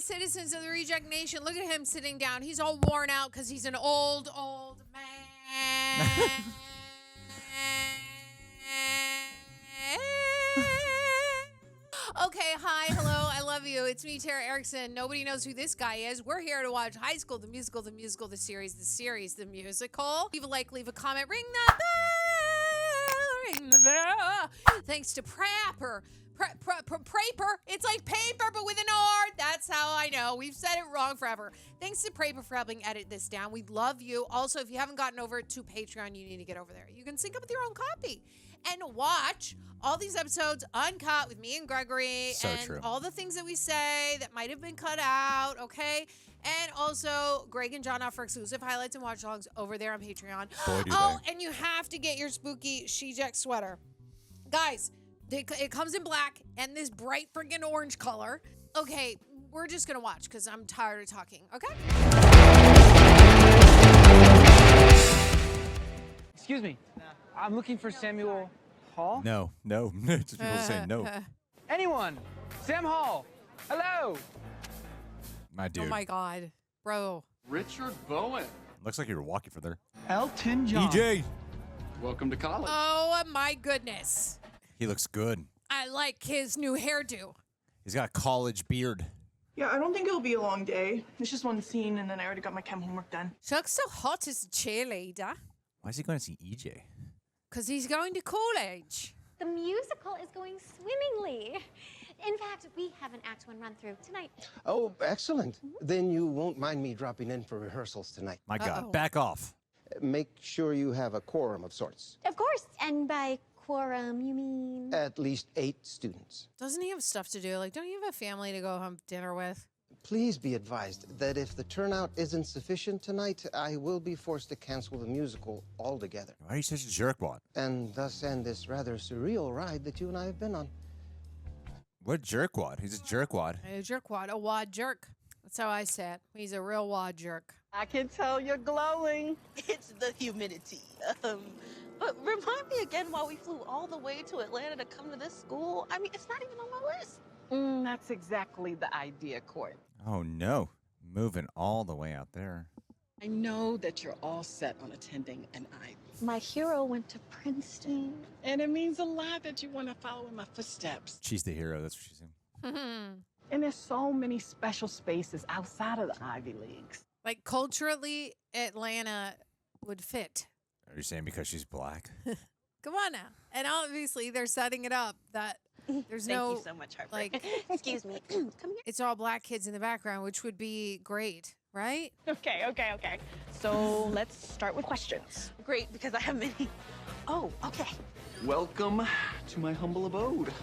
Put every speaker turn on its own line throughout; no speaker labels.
citizens of the Reject Nation, look at him sitting down. He's all worn out because he's an old man. Okay, hi, hello, I love you. It's me, Tara Erickson. Nobody knows who this guy is. We're here to watch High School, the musical, the series, the musical. Leave a like, leave a comment, ring the bell, ring the bell. Thanks to Prapper. Praper. It's like paper, but with an R. That's how I know. We've said it wrong forever. Thanks to Praper for helping edit this down. We love you. Also, if you haven't gotten over to Patreon, you need to get over there. You can sync up with your own copy and watch all these episodes uncut with me and Gregory and all the things that we say that might have been cut out, okay? And also, Greg and John offer exclusive highlights and watch-alongs over there on Patreon. And you have to get your spooky She-Jack sweater. Guys, it comes in black and this bright freaking orange color. Okay, we're just going to watch because I'm tired of talking, okay?
Excuse me. I'm looking for Samuel Hall.
No. Just people saying no.
Anyone? Sam Hall. Hello.
My dude.
Oh my God, bro.
Richard Bowen.
Looks like you were walking for there.
Elton John.
EJ.
Welcome to college.
Oh my goodness.
He looks good.
I like his new hairdo.
He's got a college beard.
Yeah, I don't think it'll be a long day. It's just one scene, and then I already got my chem homework done.
She looks so hot as a cheerleader.
Why is he going to see EJ?
Because he's going to college.
The musical is going swimmingly. In fact, we have an Act 1 run-through tonight.
Oh, excellent. Then you won't mind me dropping in for rehearsals tonight.
My God, back off.
Make sure you have a quorum of sorts.
Of course. And by quorum, you mean?
At least 8 students.
Doesn't he have stuff to do? Like, don't you have a family to go have dinner with?
Please be advised that if the turnout isn't sufficient tonight, I will be forced to cancel the musical altogether.
Why are you such a jerkwad?
And thus end this rather surreal ride that you and I have been on.
What jerkwad? He's a jerkwad.
A jerkwad, a wad jerk. That's how I say it. He's a real wad jerk.
I can tell you're glowing. It's the humidity. But remind me again why we flew all the way to Atlanta to come to this school. I mean, it's not even on my list.
That's exactly the idea, Court.
Oh, no. Moving all the way out there.
I know that you're all set on attending an Ivy.
My hero went to Princeton.
And it means a lot that you want to follow in my footsteps.
She's the hero, that's what she's saying.
And there's so many special spaces outside of the Ivy Leagues.
Like, culturally, Atlanta would fit.
Are you saying because she's black?
Come on now. And obviously, they're setting it up that there's no...
Thank you so much, Harper.
Like,
excuse me. Come here.
It's all black kids in the background, which would be great, right?
Okay. So let's start with questions.
Great, because I have many. Oh, okay.
Welcome to my humble abode.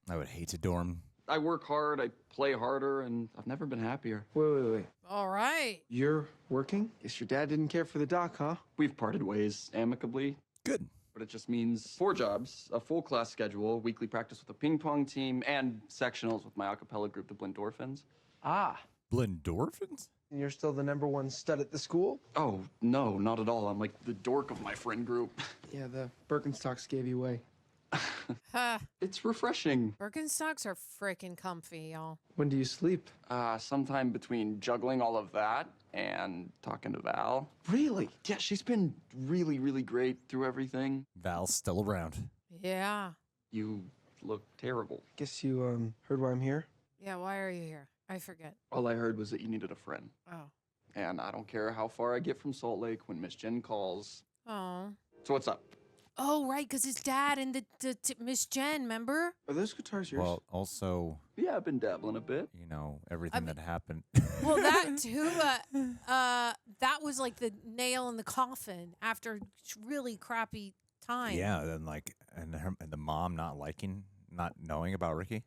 I would hate to dorm.
I work hard, I play harder, and I've never been happier.
Wait.
All right.
You're working? Guess your dad didn't care for the doc, huh?
We've parted ways amicably.
Good.
But it just means 4 jobs, a full class schedule, weekly practice with a ping pong team, and sectionals with my a cappella group, the Blendorphins.
Ah.
Blendorphins?
And you're still the #1 stud at the school?
Oh, no, not at all. I'm like the dork of my friend group.
Yeah, the Birkenstocks gave you away.
It's refreshing.
Birkenstocks are freaking comfy, y'all.
When do you sleep?
Sometime between juggling all of that and talking to Val.
Really?
Yeah, she's been really, really great through everything.
Val's still around.
Yeah.
You look terrible.
Guess you, heard why I'm here?
Yeah, why are you here? I forget.
All I heard was that you needed a friend.
Oh.
And I don't care how far I get from Salt Lake when Miss Jenn calls.
Oh.
So what's up?
Oh, right, because his dad and the Miss Jenn, remember?
Are those guitars yours?
Well, also...
Yeah, I've been dabbling a bit.
You know, everything that happened.
Well, that too, that was like the nail in the coffin after really crappy time.
Yeah, then like, and the mom not knowing about Ricky.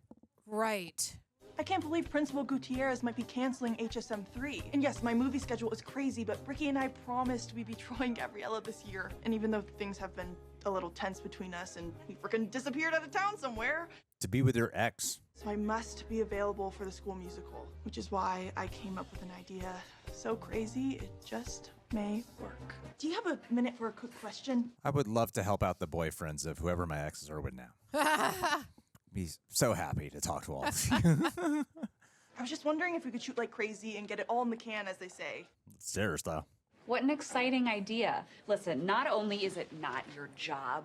Right.
I can't believe Principal Gutierrez might be canceling HSM3. And yes, my movie schedule is crazy, but Ricky and I promised we'd be drawing Gabriella this year. And even though things have been a little tense between us and he freaking disappeared out of town somewhere.
To be with your ex.
So I must be available for the school musical, which is why I came up with an idea so crazy it just may work. Do you have a minute for a quick question?
I would love to help out the boyfriends of whoever my exes are with now. Be so happy to talk to all of you.
I was just wondering if we could shoot like crazy and get it all in the can, as they say.
Sarah style.
What an exciting idea. Listen, not only is it not your job,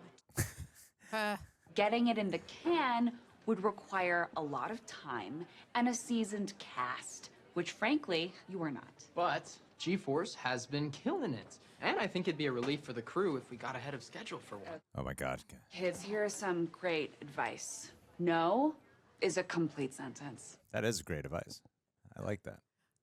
getting it in the can would require a lot of time and a seasoned cast, which frankly, you are not.
But G-Force has been killing it. And I think it'd be a relief for the crew if we got ahead of schedule for one.
Oh my God.
Kids, here is some great advice. No is a complete sentence.
That is great advice. I like that.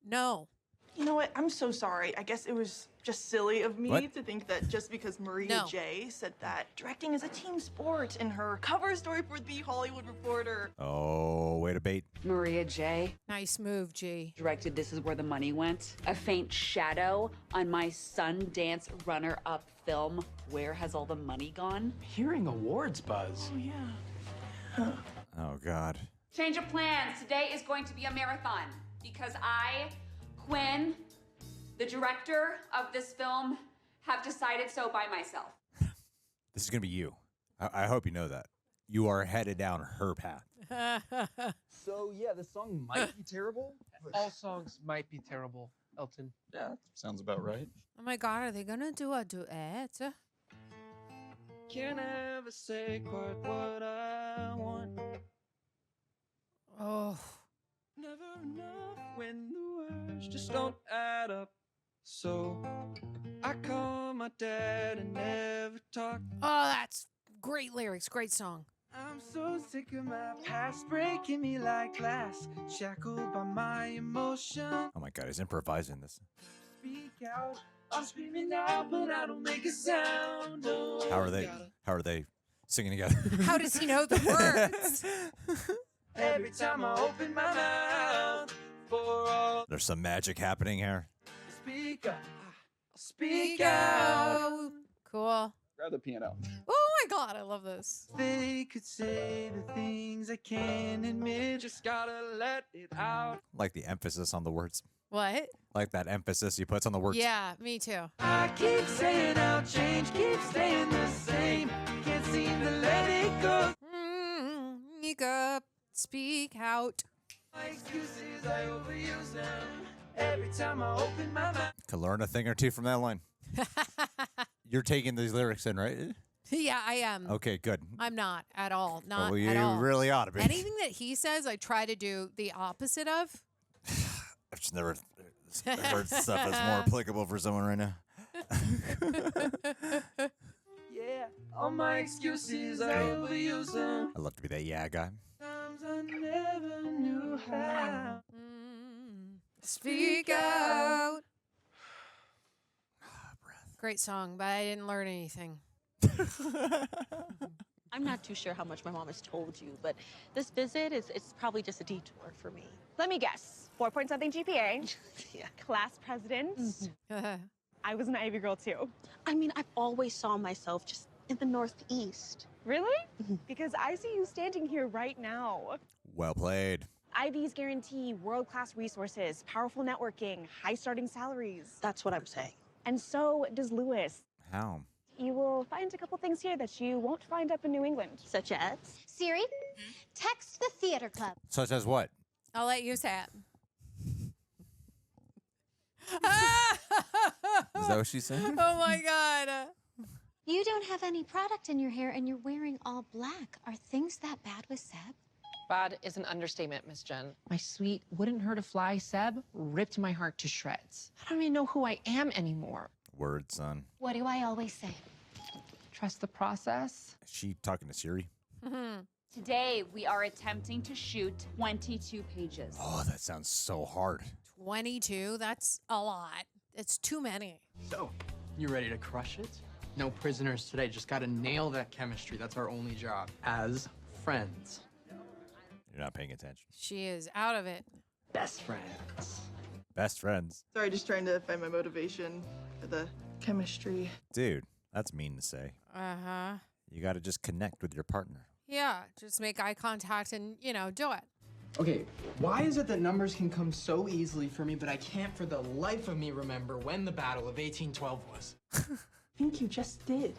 No.
You know what? I'm so sorry. I guess it was just silly of me
What?
to think that just because Maria
No.
J said that directing is a team sport in her cover story for The Hollywood Reporter.
Oh, way to bait.
Maria J.
Nice move, G.
Directed This Is Where the Money Went. A faint shadow on my Sundance runner-up film, Where Has All the Money Gone?
Hearing awards buzz.
Oh, yeah.
Oh God.
Change of plans. Today is going to be a marathon because I, Quinn, the director of this film, have decided so by myself.
This is gonna be you. I hope you know that. You are headed down her path.
So yeah, the song might be terrible.
All songs might be terrible, Elton.
Yeah, sounds about right.
Oh my God, are they gonna do a duet?
Can't ever say quite what I want.
Oh.
Never enough when the words just don't add up. So I call my dad and never talk.
Oh, that's great lyrics, great song.
I'm so sick of my past breaking me like glass, shackled by my emotion.
Oh my God, he's improvising this.
Speak out, I'm screaming out, but I don't make a sound. Oh,
How are they singing together?
How does he know the words?
Every time I open my mouth for all
There's some magic happening here.
speak up, speak out.
Cool.
Grab the piano.
Oh my God, I love this.
They could say the things I can't admit, just gotta let it out.
Like the emphasis on the words.
What?
Like that emphasis he puts on the words.
Yeah, me too.
I keep saying I'll change, keep staying the same, can't seem to let it go.
Speak up, speak out.
My excuses, I overuse them. Every time I open my mouth.
Could learn a thing or two from that line. You're taking these lyrics in, right?
Yeah, I am.
Okay, good.
I'm not at all. Not
Well, you
at all.
really ought to be.
Anything that he says, I try to do the opposite of.
I've just never heard stuff that's more applicable for someone right now.
Yeah, all my excuses, I overuse them.
I'd love to be that yeah guy.
Times I never knew how.
Speak out. Great song, but I didn't learn anything.
I'm not too sure how much my mom has told you, but this visit it's probably just a detour for me.
Let me guess. 4-point-something GPA.
Yeah.
Class president. I was an Ivy girl too.
I mean, I've always saw myself just in the Northeast.
Really? Because I see you standing here right now.
Well played.
Ivies guarantee world-class resources, powerful networking, high starting salaries.
That's what I'm saying.
And so does Lewis.
How?
You will find a couple things here that you won't find up in New England.
Such as?
Siri, text the theater club.
Such as what?
I'll let you say it.
Is that what she said?
Oh my God.
You don't have any product in your hair and you're wearing all black. Are things that bad with Seb?
Bad is an understatement, Miss Jenn. My sweet, wouldn't hurt a fly Seb ripped my heart to shreds. I don't even know who I am anymore.
Word, son.
What do I always say?
Trust the process.
Is she talking to Siri?
Today, we are attempting to shoot 22 pages.
Oh, that sounds so hard.
22, that's a lot. It's too many.
So, you ready to crush it? No prisoners today. Just gotta nail that chemistry. That's our only job. As friends.
You're not paying attention.
She is out of it.
Best friends.
Best friends.
Sorry, just trying to find my motivation for the chemistry.
Dude, that's mean to say.
Uh-huh.
You got to just connect with your partner.
Yeah, just make eye contact and, do it.
Okay, why is it that numbers can come so easily for me, but I can't for the life of me remember when the Battle of 1812 was?
I think you just did.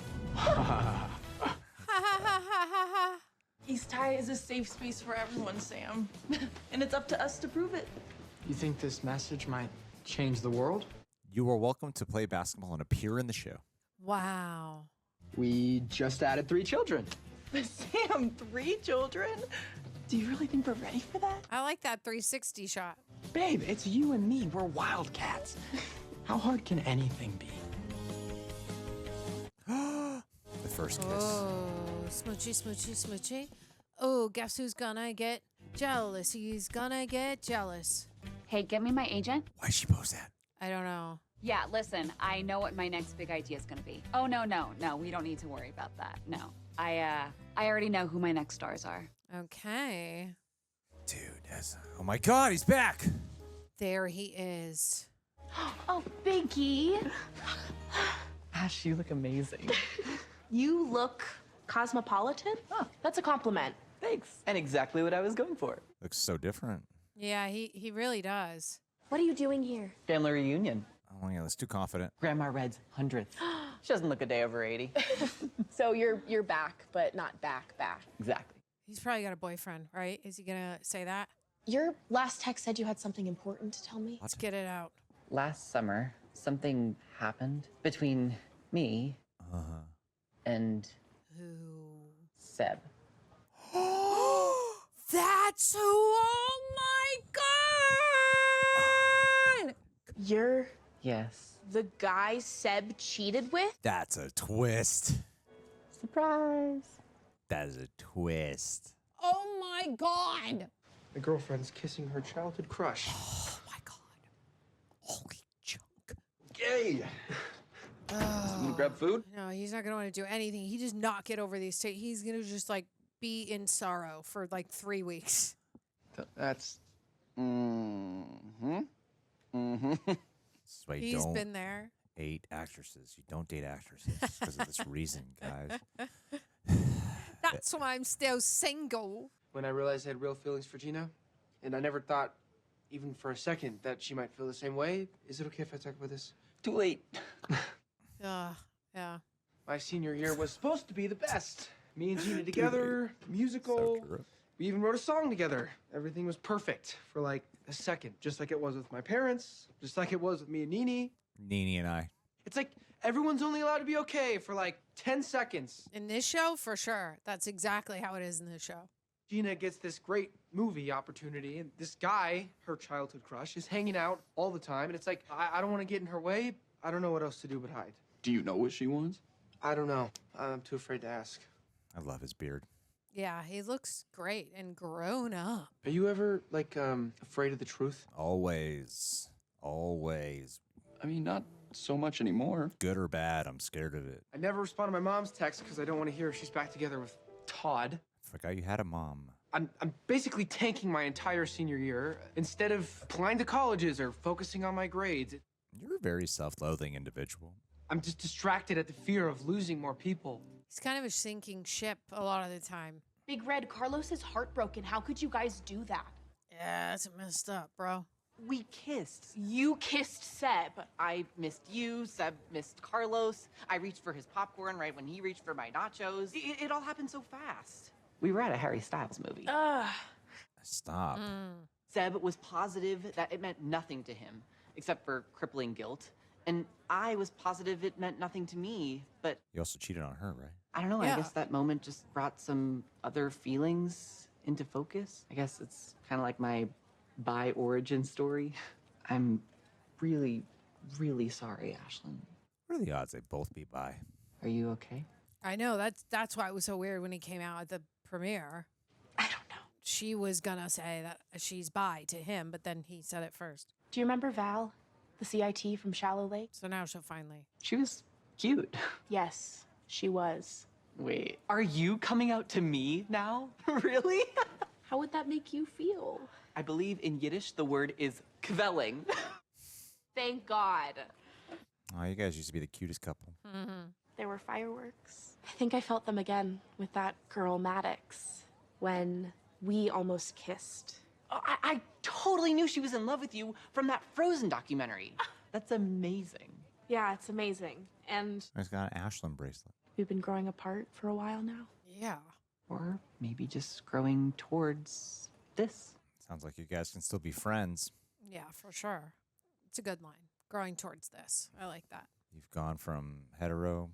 East High is a safe space for everyone, Sam. And it's up to us to prove it.
You think this message might change the world?
You are welcome to play basketball and appear in the show.
Wow.
We just added 3 children.
Sam, 3 children? Do you really think we're ready for that?
I like that 360 shot.
Babe, it's you and me. We're wildcats. How hard can anything be?
The first kiss.
Oh, smoochy, smoochy, smoochy. Oh, guess who's gonna get jealous? He's gonna get jealous.
Hey, get me my agent.
Why'd she post that?
I don't know.
Yeah, listen, I know what my next big idea is gonna be. Oh, no, we don't need to worry about that. No, I already know who my next stars are.
Okay.
Dude, oh my God, he's back.
There he is.
Oh, Biggie.
Ash, you look amazing.
You look cosmopolitan? Oh, that's a compliment.
Thanks. And exactly what I was going for.
Looks so different.
Yeah, he really does.
What are you doing here?
Family reunion.
Oh yeah, that's too confident.
Grandma Red's 100th. She doesn't look a day over 80.
So you're back, but not back.
Exactly.
He's probably got a boyfriend, right? Is he gonna say that?
Your last text said you had something important to tell me.
Let's get it out.
Last summer, something happened between me and Seb.
That's who! Oh my God!
You're
Yes.
the guy Seb cheated with?
That's a twist.
Surprise.
That is a twist.
Oh my God!
My girlfriend's kissing her childhood crush.
Oh my God. Holy junk.
Yay!
You gonna grab food?
No, he's not gonna want to do anything. He does not get over these. He's gonna just like be in sorrow for like 3 weeks.
That's...
That's why you
He's
don't
been there.
date actresses. You don't date actresses because of this reason, guys.
That's why I'm still single.
When I realized I had real feelings for Gina, and I never thought, even for a second, that she might feel the same way. Is it okay if I talk about this?
Too late.
Yeah.
My senior year was supposed to be the best. Me and Gina together, musical.
So
We even wrote a song together. Everything was perfect for like a second, just like it was with my parents, just like it was with me and Nini.
Nini and I.
It's like everyone's only allowed to be okay for like 10 seconds.
In this show, for sure. That's exactly how it is in this show.
Gina gets this great movie opportunity, and this guy, her childhood crush, is hanging out all the time, and it's like, I don't want to get in her way. I don't know what else to do but hide.
Do you know what she wants?
I don't know. I'm too afraid to ask.
I love his beard.
Yeah, he looks great and grown up.
Are you ever, like, afraid of the truth?
Always. Always.
I mean, not so much anymore.
Good or bad, I'm scared of it.
I never respond to my mom's text because I don't want to hear she's back together with Todd.
Forgot you had a mom.
I'm basically tanking my entire senior year instead of applying to colleges or focusing on my grades.
You're a very self-loathing individual.
I'm just distracted at the fear of losing more people.
He's kind of a sinking ship a lot of the time.
Big Red, Carlos is heartbroken. How could you guys do that?
Yeah, that's messed up, bro.
We kissed.
You kissed Seb.
I missed you, Seb missed Carlos. I reached for his popcorn right when he reached for my nachos. It all happened so fast. We were at a Harry Styles movie.
Stop.
Seb was positive that it meant nothing to him, except for crippling guilt. And I was positive it meant nothing to me, but...
You also cheated on her, right?
I don't know,
Yeah.
I guess that moment just brought some other feelings into focus. I guess it's kind of like my bi-origin story. I'm really, really sorry, Ashlyn.
What are the odds they both be bi?
Are you okay?
I know, that's why it was so weird when he came out at the premiere.
I don't know.
She was gonna say that she's bi to him, but then he said it first.
Do you remember Val, the CIT from Shallow Lake?
So now she'll finally.
She was cute.
Yes, she was.
Wait, are you coming out to me now? Really?
How would that make you feel?
I believe in Yiddish the word is kvelling.
Thank God.
Oh, you guys used to be the cutest couple.
There were fireworks. I think I felt them again with that girl Maddox when we almost kissed.
Oh, I totally knew she was in love with you from that Frozen documentary. That's amazing.
Yeah, it's amazing. And
I just got an Ashlyn bracelet.
we've been growing apart for a while now.
Yeah.
Or maybe just growing towards this.
Sounds like you guys can still be friends.
Yeah, for sure. It's a good line. Growing towards this. I like that.
You've gone from hetero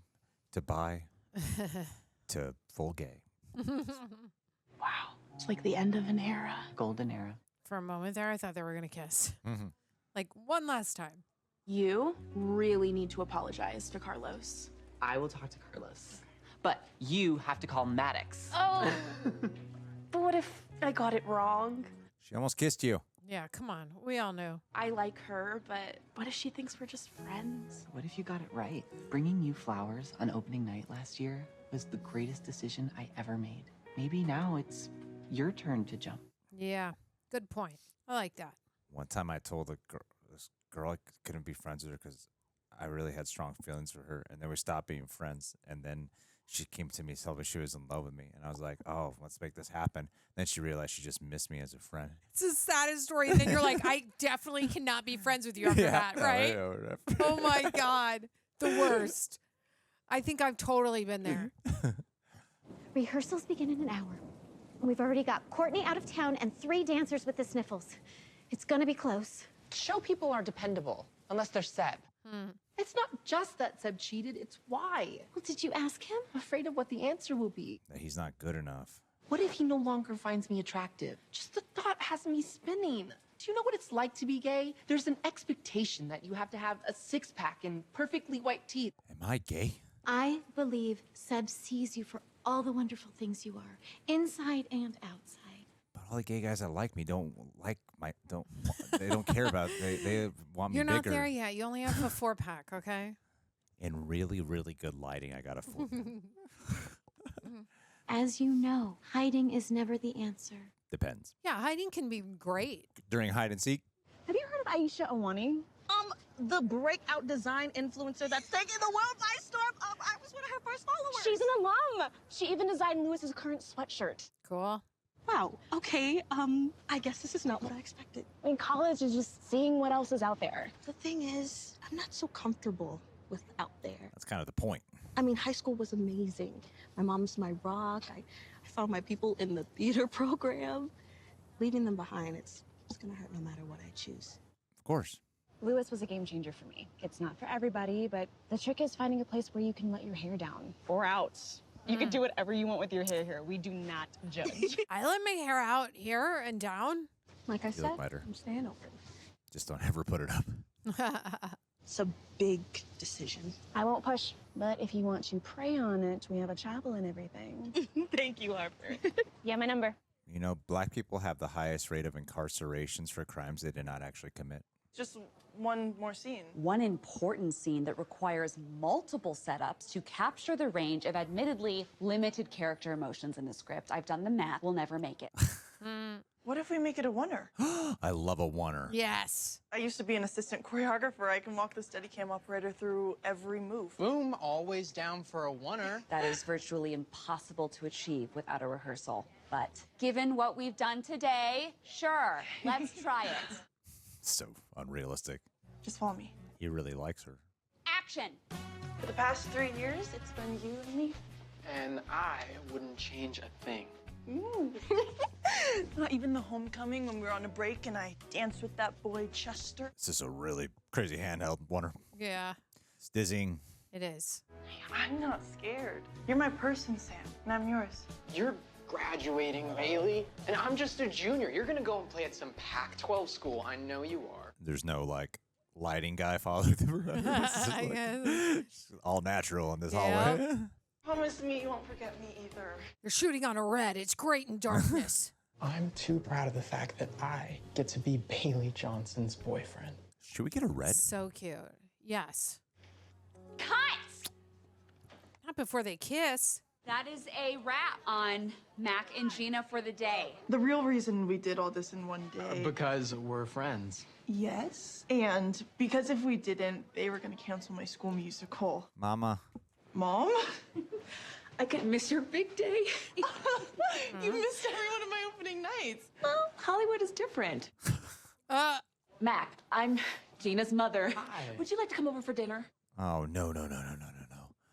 to bi to full gay.
Wow. It's like the end of an era.
Golden era.
For a moment there, I thought they were going to kiss. Like one last time.
You really need to apologize to Carlos.
I will talk to Carlos. But you have to call Maddox.
Oh. But what if I got it wrong?
She almost kissed you.
Yeah, come on. We all knew.
I like her, but what if she thinks we're just friends?
What if you got it right? Bringing you flowers on opening night last year was the greatest decision I ever made. Maybe now it's your turn to jump.
Yeah, good point. I like that.
One time I told this girl I couldn't be friends with her because I really had strong feelings for her. And then we stopped being friends. And then she came to me telling me she was in love with me. And I was like, oh, let's make this happen. Then she realized she just missed me as a friend.
It's the saddest story. And then you're like, I definitely cannot be friends with you after that, right? Oh my God. The worst. I think I've totally been there.
Rehearsals begin in an hour. We've already got Kourtney out of town and 3 dancers with the sniffles. It's gonna be close.
Show people are dependable, unless they're Seb.
It's not just that Seb cheated, it's why.
Well, did you ask him?
I'm afraid of what the answer will be.
That he's not good enough.
What if he no longer finds me attractive? Just the thought has me spinning. Do you know what it's like to be gay? There's an expectation that you have to have a 6-pack and perfectly white teeth.
Am I gay?
I believe Seb sees you for all the wonderful things you are, inside and outside.
But all the gay guys that like me they don't care about they want me
You're
bigger.
not there yet. You only have a 4-pack, okay?
In really, really good lighting, I got a 4.
As you know, hiding is never the answer.
Depends.
Yeah, hiding can be great.
During hide and seek?
Have you heard of Aisha Awani? The breakout design influencer that's taking the world by storm. I was one of her first followers.
She's an alum. She even designed Lewis's current sweatshirt.
Cool.
Wow. Okay. I guess this is not what I expected.
I mean, college is just seeing what else is out there.
The thing is, I'm not so comfortable with out there.
That's kind of the point.
I mean, high school was amazing. My mom's my rock. I found my people in the theater program. Leaving them behind, it's gonna hurt no matter what I choose.
Of course.
Lewis was a game changer for me. It's not for everybody, but the trick is finding a place where you can let your hair down.
Or out. You can do whatever you want with your hair here. We do not judge.
I let my hair out here and down.
Like I
You
said,
look better.
I'm staying open.
Just don't ever put it up.
It's a big decision.
I won't push, but if you want to pray on it, we have a chapel and everything.
Thank you, Harper.
Yeah, my number.
You know, black people have the highest rate of incarcerations for crimes they did not actually commit.
Just one more scene.
One important scene that requires multiple setups to capture the range of admittedly limited character emotions in the script. I've done the math. We'll never make it.
What if we make it a oneer?
I love a oneer.
Yes.
I used to be an assistant choreographer. I can walk the Steadicam operator through every move.
Boom, always down for a oneer.
That is virtually impossible to achieve without a rehearsal. But given what we've done today, sure, let's try it.
So unrealistic.
Just follow me.
He really likes her.
Action!
For the past 3 years, it's been you and me.
And I wouldn't change a thing.
Not even the homecoming when we were on a break and I danced with that boy Chester.
This is a really crazy handheld oneer.
Yeah.
It's dizzying.
It is.
I'm not scared. You're my person, Sam, and I'm yours.
You're graduating, Wylie, and I'm just a junior. You're gonna go and play at some Pac-12 school. I know you are.
There's no like lighting guy following through. It's all natural in this hallway.
Promise me you won't forget me either.
You're shooting on a red. It's great in darkness.
I'm too proud of the fact that I get to be Bailey Johnson's boyfriend.
Should we get a red?
So cute. Yes.
Cut!
Not before they kiss.
That is a wrap on Mac and Gina for the day.
The real reason we did all this in one day.
Because we're friends.
Yes. And because if we didn't, they were gonna cancel my school musical.
Mama.
Mom?
I could miss your big day.
You missed every one of my opening nights.
Well, Hollywood is different.
Mac, I'm Gina's mother.
Hi.
Would you like to come over for dinner?
Oh, no.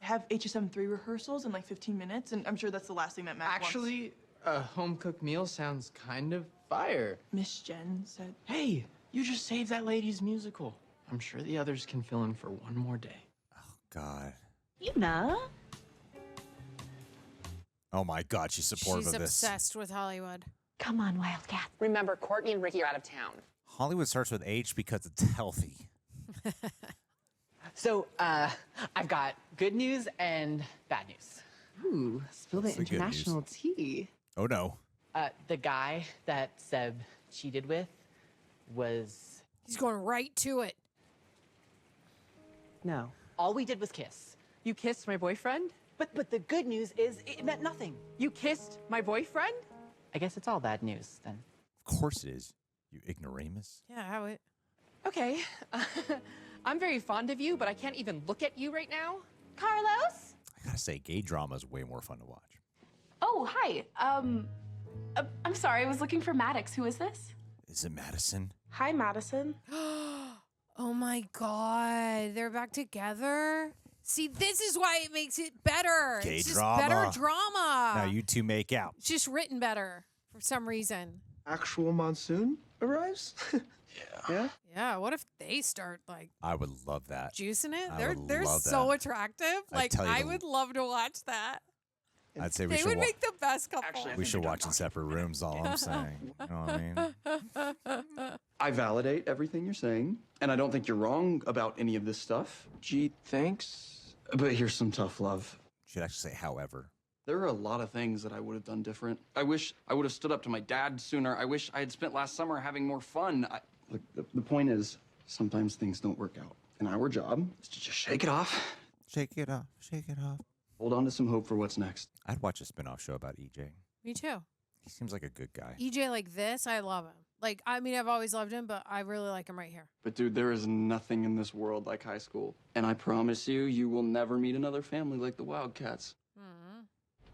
have HSM3 rehearsals in like 15 minutes, and I'm sure that's the last thing that Mac wants.
Actually, a home-cooked meal sounds kind of fire.
Miss Jenn said,
Hey, you just saved that lady's musical. I'm sure the others can fill in for one more day.
God.
You know.
Oh my God, she's supportive
She's
of this.
obsessed with Hollywood.
Come on, Wildcat.
Remember, Kourtney and Ricky are out of town.
Hollywood starts with H because it's healthy.
So, I've got good news and bad news. Ooh, spill the
What's the good news?
international tea.
Oh no.
The guy that Seb cheated with was...
He's going right to it.
No. All we did was kiss.
You kissed my boyfriend?
But the good news is it meant nothing.
You kissed my boyfriend?
I guess it's all bad news, then.
Of course it is. You ignoramus.
Yeah, how it?
Okay. I'm very fond of you, but I can't even look at you right now.
Carlos?
I gotta say, gay drama is way more fun to watch.
Oh, hi. I'm sorry, I was looking for Maddox. Who is this?
Is it Madison?
Hi, Madison.
Oh my God, they're back together. See, this is why it makes it better.
Gay
it's just
drama.
better drama.
Now you two make out.
It's just written better for some reason.
Actual monsoon arrives? Yeah?
Yeah, what if they start like
I would love that.
juicing it?
I
They're
would love
so
that.
attractive.
I'd
Like
tell you
I
to-
would love to watch that.
I'd say we
They
should
would make the best couple.
we should watch in separate rooms. All I'm saying. You know what I mean?
I validate everything you're saying, and I don't think you're wrong about any of this stuff.
Gee, thanks.
But here's some tough love.
Should actually say, however.
There are a lot of things that I would have done different. I wish I would have stood up to my dad sooner. I wish I had spent last summer having more fun. Look, the point is, sometimes things don't work out. And our job is to just shake it off.
Shake it off. Shake it off.
Hold on to some hope for what's next.
I'd watch a spin-off show about EJ.
Me too.
He seems like a good guy.
EJ like this, I love him. Like, I mean, I've always loved him, but I really like him right here.
But dude, there is nothing in this world like high school. And I promise you, you will never meet another family like the Wildcats.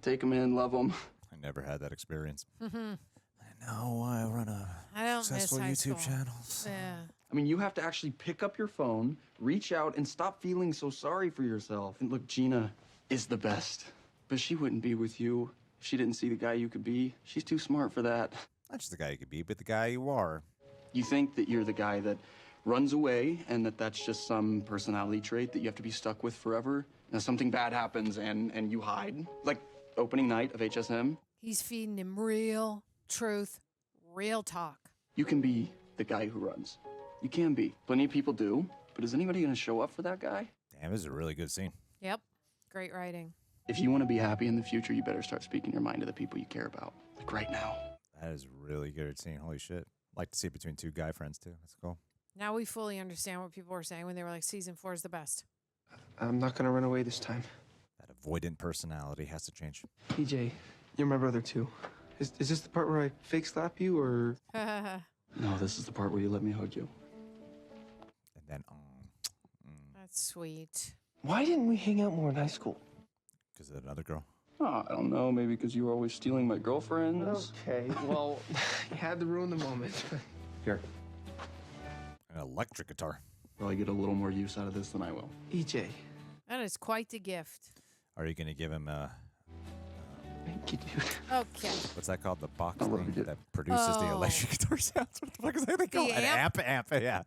Take them in, love them.
I never had that experience.
Mhm.
I know I run a
I don't
successful
miss high
YouTube
school.
channel.
Yeah.
I mean, you have to actually pick up your phone, reach out, and stop feeling so sorry for yourself. And look, Gina is the best. But she wouldn't be with you if she didn't see the guy you could be. She's too smart for that.
Not just the guy you could be, but the guy you are.
You think that you're the guy that runs away and that that's just some personality trait that you have to be stuck with forever. Now something bad happens and you hide. Like opening night of HSM.
He's feeding him real truth, real talk.
You can be the guy who runs. You can be. Plenty of people do. But is anybody gonna show up for that guy?
Damn, this is a really good scene.
Yep. Great writing.
If you want to be happy in the future, you better start speaking your mind to the people you care about. Like right now.
That is really good scene. Holy shit. Like to see it between two guy friends too. That's cool.
Now we fully understand what people were saying when they were like, season 4 is the best.
I'm not gonna run away this time.
That avoidant personality has to change.
EJ, you're my brother too. Is this the part where I fake slap you, or?
No, this is the part where you let me hug you.
And then,
That's sweet.
Why didn't we hang out more in high school?
because of another girl.
Oh, I don't know. Maybe because you were always stealing my girlfriends.
Okay, well, you had to ruin the moment.
Here.
An electric guitar.
Probably get a little more use out of this than I will.
EJ.
That is quite the gift.
Are you going to give him a...
Thank you, dude.
Okay.
What's that called? The box thing that produces the electric guitar sounds? What the fuck is that called?
The
An
amp?
amp, yeah.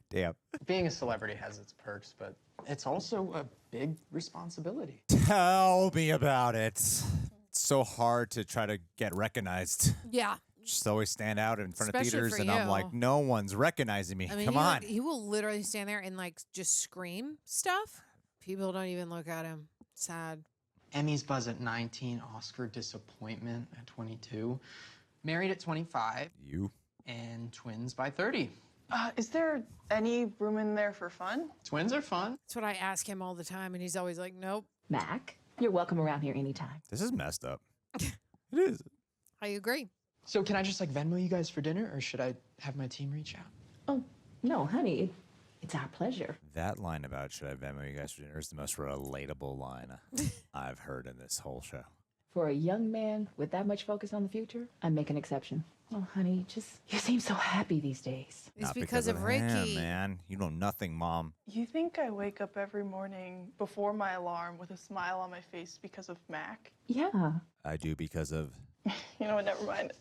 Damn.
Being a celebrity has its perks, but it's also a big responsibility.
Tell me about it. It's so hard to try to get recognized.
Yeah.
Just always stand out in front
Especially
of theaters,
for
and I'm
you.
like, no one's recognizing me.
I mean,
Come on.
he will literally stand there and like just scream stuff. People don't even look at him. Sad.
Emmy's buzz at 19, Oscar disappointment at 22, married at 25.
You?
And twins by 30.
Is there any room in there for fun?
Twins are fun.
That's what I ask him all the time, and he's always like, nope.
Mac, you're welcome around here anytime.
This is messed up. It is.
I agree.
So can I just like Venmo you guys for dinner, or should I have my team reach out?
Oh, no, honey. It's our pleasure.
That line about should I Venmo you guys for dinner is the most relatable line I've heard in this whole show.
For a young man with that much focus on the future, I make an exception. Oh, honey, you seem so happy these days.
It's
Not
because of
him,
Ricky.
man. You know nothing, Mom.
You think I wake up every morning before my alarm with a smile on my face because of Mac?
Yeah.
I do because of...
You know what, never mind.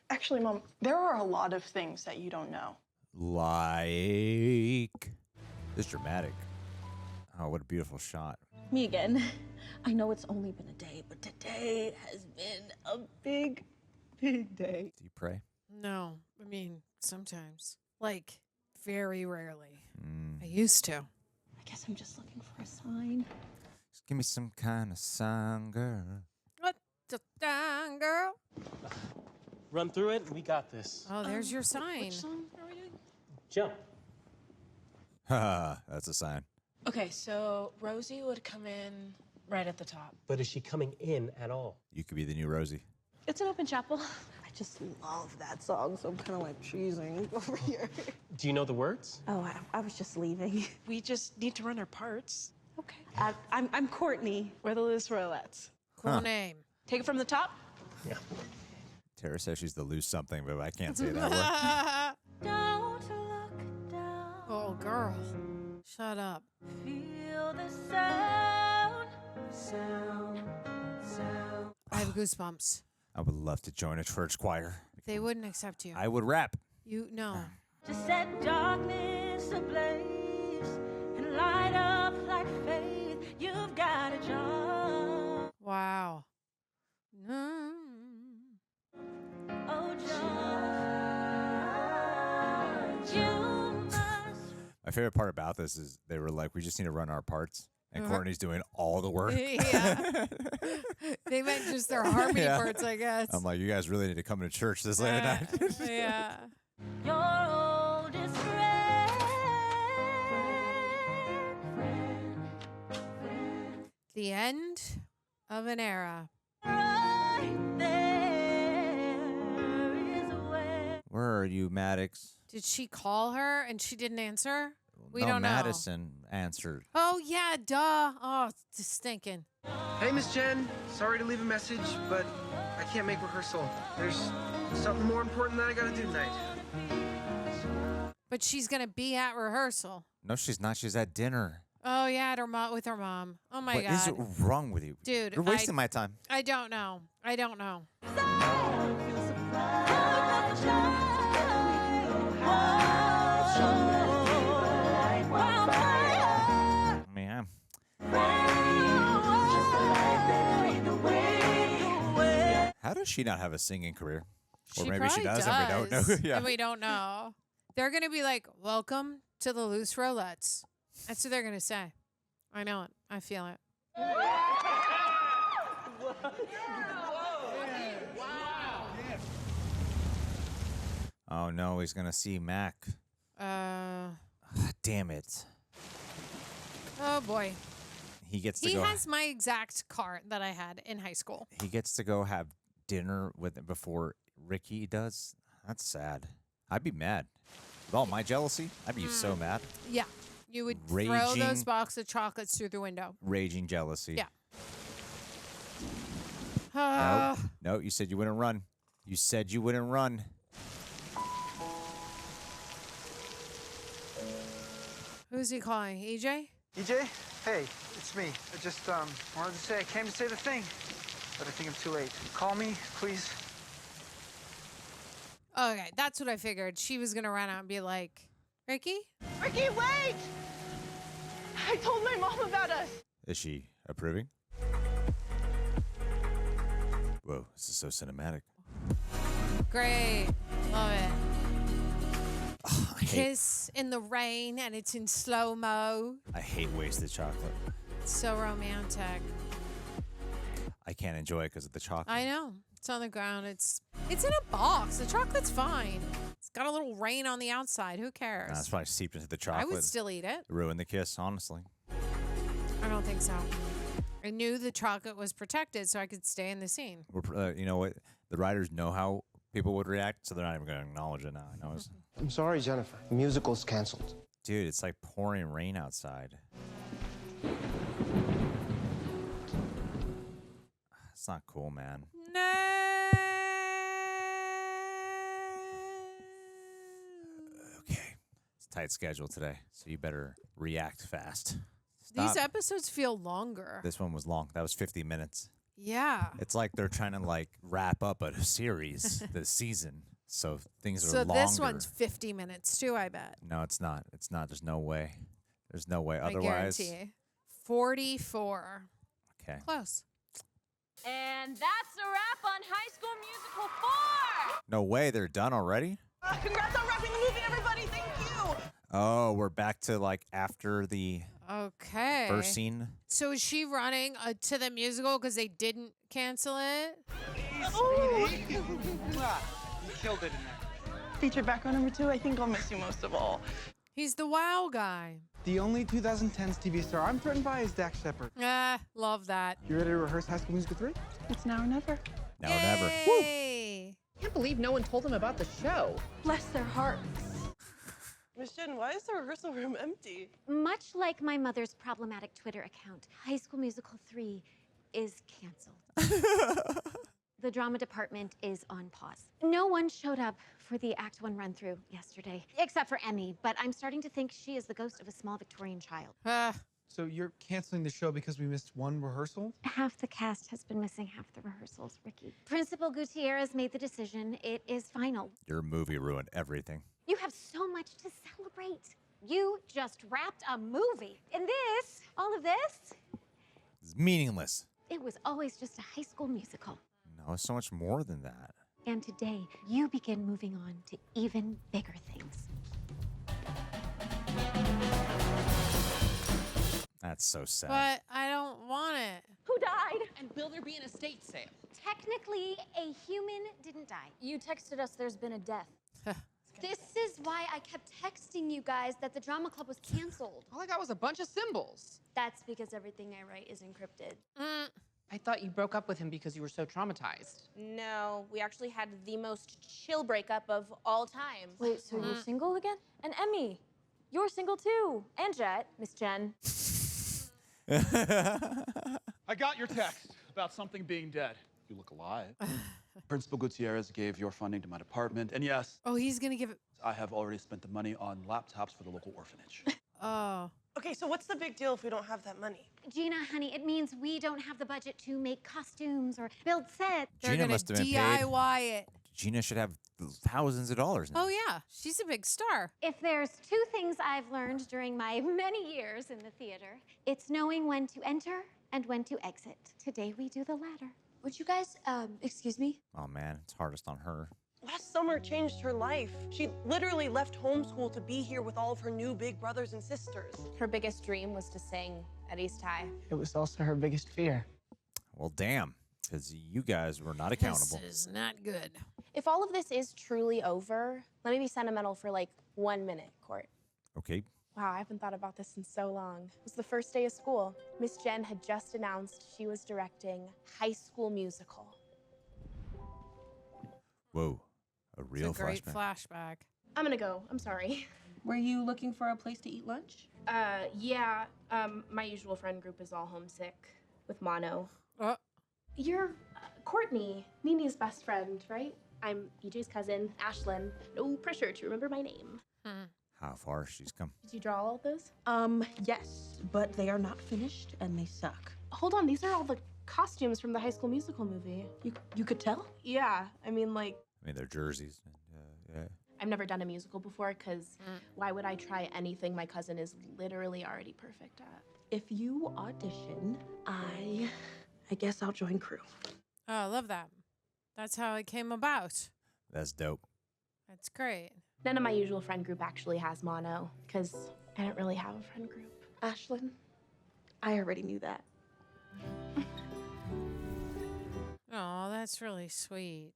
Actually, Mom, there are a lot of things that you don't know.
Like... This dramatic. Oh, what a beautiful shot.
Me again. I know it's only been a day, but today has been a big day.
Do you pray?
No, I mean, sometimes. Like, very rarely. I used to.
I guess I'm just looking for a sign.
Just give me some kind of sign, girl.
What's a sign, girl?
Run through it, and we got this.
Oh, there's your sign.
Which song are we doing?
Jump.
Haha, that's a sign.
Okay, so Rosie would come in right at the top.
But is she coming in at all?
You could be the new Rosie.
It's an open chapel. I just love that song, so I'm kind of like cheesing over here.
Do you know the words?
Oh, I was just leaving.
We just need to run our parts.
Okay. I'm Kourtney.
We're the loose rolettes.
Cool name.
Take it from the top.
Yeah.
Tara says she's the loose something, but I can't say that word.
Oh, girl. Shut up.
Feel the sound.
I have goosebumps.
I would love to join a church choir.
They wouldn't accept you.
I would rap.
You no.
To set darkness ablaze and light up like faith. You've got a job.
Wow.
Oh, John, you must.
My favorite part about this is they were like, we just need to run our parts. And Kourtney's doing all the work.
Yeah. They meant just their harmony
Yeah.
parts, I guess.
I'm like, you guys really need to come to church this late at night.
Yeah.
Your oldest friend.
The end of an era.
Right there is where.
Where are you, Maddox?
Did she call her and she didn't answer? We
no,
don't know.
Madison answered.
Oh, yeah, duh. Oh, it's just stinking.
Hey, Miss Jenn. Sorry to leave a message, but I can't make rehearsal. There's something more important that I gotta do tonight.
But she's going to be at rehearsal.
No, she's not. She's at dinner.
Oh, yeah, at her with her mom. Oh, my
What
God.
is wrong with you?
Dude,
You're wasting my time.
I don't know. I don't know.
Man. How does she not have a singing career? Or
She
maybe she
probably
does, and we don't know. Yeah.
And we don't know. They're going to be like, welcome to the loose rolettes. That's what they're going to say. I know it. I feel it.
Oh, no, he's going to see Mac. Damn it.
Oh, boy.
He gets to
He
go.
has my exact car that I had in high school.
He gets to go have dinner with it before Ricky does. That's sad. I'd be mad. With all my jealousy, I'd be so mad.
Yeah. You would throw
Raging-
those box of chocolates through the window.
Raging jealousy.
Yeah.
No, you said you wouldn't run. You said you wouldn't run.
Who's he calling? EJ?
EJ? Hey, it's me. I just wanted to say I came to say the thing, but I think I'm too late. Call me, please.
Okay, that's what I figured. She was going to run out and be like, Ricky?
Ricky, wait! I told my mom about us.
Is she approving? Whoa, this is so cinematic.
Great. Love it. Kiss in the rain and it's in slow-mo.
I hate wasted chocolate.
It's so romantic.
I can't enjoy it because of the chocolate.
I know. It's on the ground. It's in a box. The chocolate's fine. It's got a little rain on the outside. Who cares?
Nah, it's probably seeped into the chocolate.
I would still eat it.
Ruin the kiss, honestly.
I don't think so. I knew the chocolate was protected so I could stay in the scene.
You know what? The writers know how people would react, so they're not even going to acknowledge it now. I know it's...
I'm sorry, Jennifer. The musical's canceled.
Dude, it's like pouring rain outside. It's not cool, man. Okay. It's a tight schedule today, so you better react fast. Stop.
These episodes feel longer.
This one was long. That was 50 minutes.
Yeah.
It's like they're trying to like wrap up a series this season. So things are longer.
So this one's 50 minutes too, I bet.
No, it's not. It's not. There's no way. There's no way.
I
Otherwise.
guarantee. 44.
Okay.
Close.
And that's a wrap on High School Musical 4.
No way. They're done already?
Congrats on wrapping the movie, everybody. Thank you.
Oh, we're back to like after the
Okay.
first scene.
So is she running to the musical because they didn't cancel it?
You killed it in there.
Feature background number 2, I think I'll miss you most of all.
He's the wow guy.
The only 2010s TV star I'm threatened by is Dax Shepard.
Love that.
You ready to rehearse High School Musical 3?
It's now or never.
Now or never.
Hey.
Can't believe no one told them about the show.
Bless their hearts. Miss Jenn, why is the rehearsal room empty?
Much like my mother's problematic Twitter account, High School Musical 3 is canceled. The drama department is on pause. No one showed up for the Act 1 run-through yesterday, except for Emmy, but I'm starting to think she is the ghost of a small Victorian child.
So you're canceling the show because we missed one rehearsal?
Half the cast has been missing half the rehearsals, Ricky. Principal Gutierrez made the decision. It is final.
Your movie ruined everything.
You have so much to celebrate. You just wrapped a movie. And this, all of this,
It's meaningless.
it was always just a high school musical.
No, it's so much more than that.
And today, you begin moving on to even bigger things.
That's so sad.
But I don't want it.
Who died?
And will there be an estate sale?
Technically, a human didn't die.
You texted us there's been a death. This is why I kept texting you guys that the drama club was canceled.
All I got was a bunch of symbols.
That's because everything I write is encrypted.
I thought you broke up with him because you were so traumatized.
No, we actually had the most chill breakup of all time.
Wait, so you're single again?
And Emmy, you're single too. And Jet, Miss Jenn.
I got your text about something being dead. You look alive. Principal Gutierrez gave your funding to my department, and yes.
Oh, he's gonna give it.
I have already spent the money on laptops for the local orphanage.
Oh.
Okay, so what's the big deal if we don't have that money?
Gina, honey, it means we don't have the budget to make costumes or build sets.
They're
Gina
gonna
must have been paid.
DIY it.
Gina should have thousands of dollars now.
Oh yeah, she's a big star.
If there's 2 things I've learned during my many years in the theater, it's knowing when to enter and when to exit. Today we do the latter.
Would you guys, excuse me?
Oh man, it's hardest on her.
Last summer changed her life. She literally left homeschool to be here with all of her new big brothers and sisters.
Her biggest dream was to sing at East High.
It was also her biggest fear.
Well, damn, because you guys were not accountable.
This is not good.
If all of this is truly over, let me be sentimental for like 1 minute, Court.
Okay.
Wow, I haven't thought about this in so long. It was the first day of school. Miss Jenn had just announced she was directing High School Musical.
Whoa, a real
It's a great
flashback.
flashback.
I'm gonna go, I'm sorry.
Were you looking for a place to eat lunch?
Yeah, my usual friend group is all homesick with mono. You're Kourtney, Nini's best friend, right? I'm EJ's cousin, Ashlyn. No pressure to remember my name.
How far she's come.
Did you draw all of those?
Yes, but they are not finished and they suck.
Hold on, these are all the costumes from the High School Musical movie.
You could tell?
Yeah, I mean, like,
I mean, they're jerseys. Yeah.
I've never done a musical before, because why would I try anything my cousin is literally already perfect at?
If you audition, I guess I'll join crew.
Oh, I love that. That's how it came about.
That's dope.
That's great.
None of my usual friend group actually has mono, because I don't really have a friend group.
Ashlyn, I already knew that.
Oh, that's really sweet.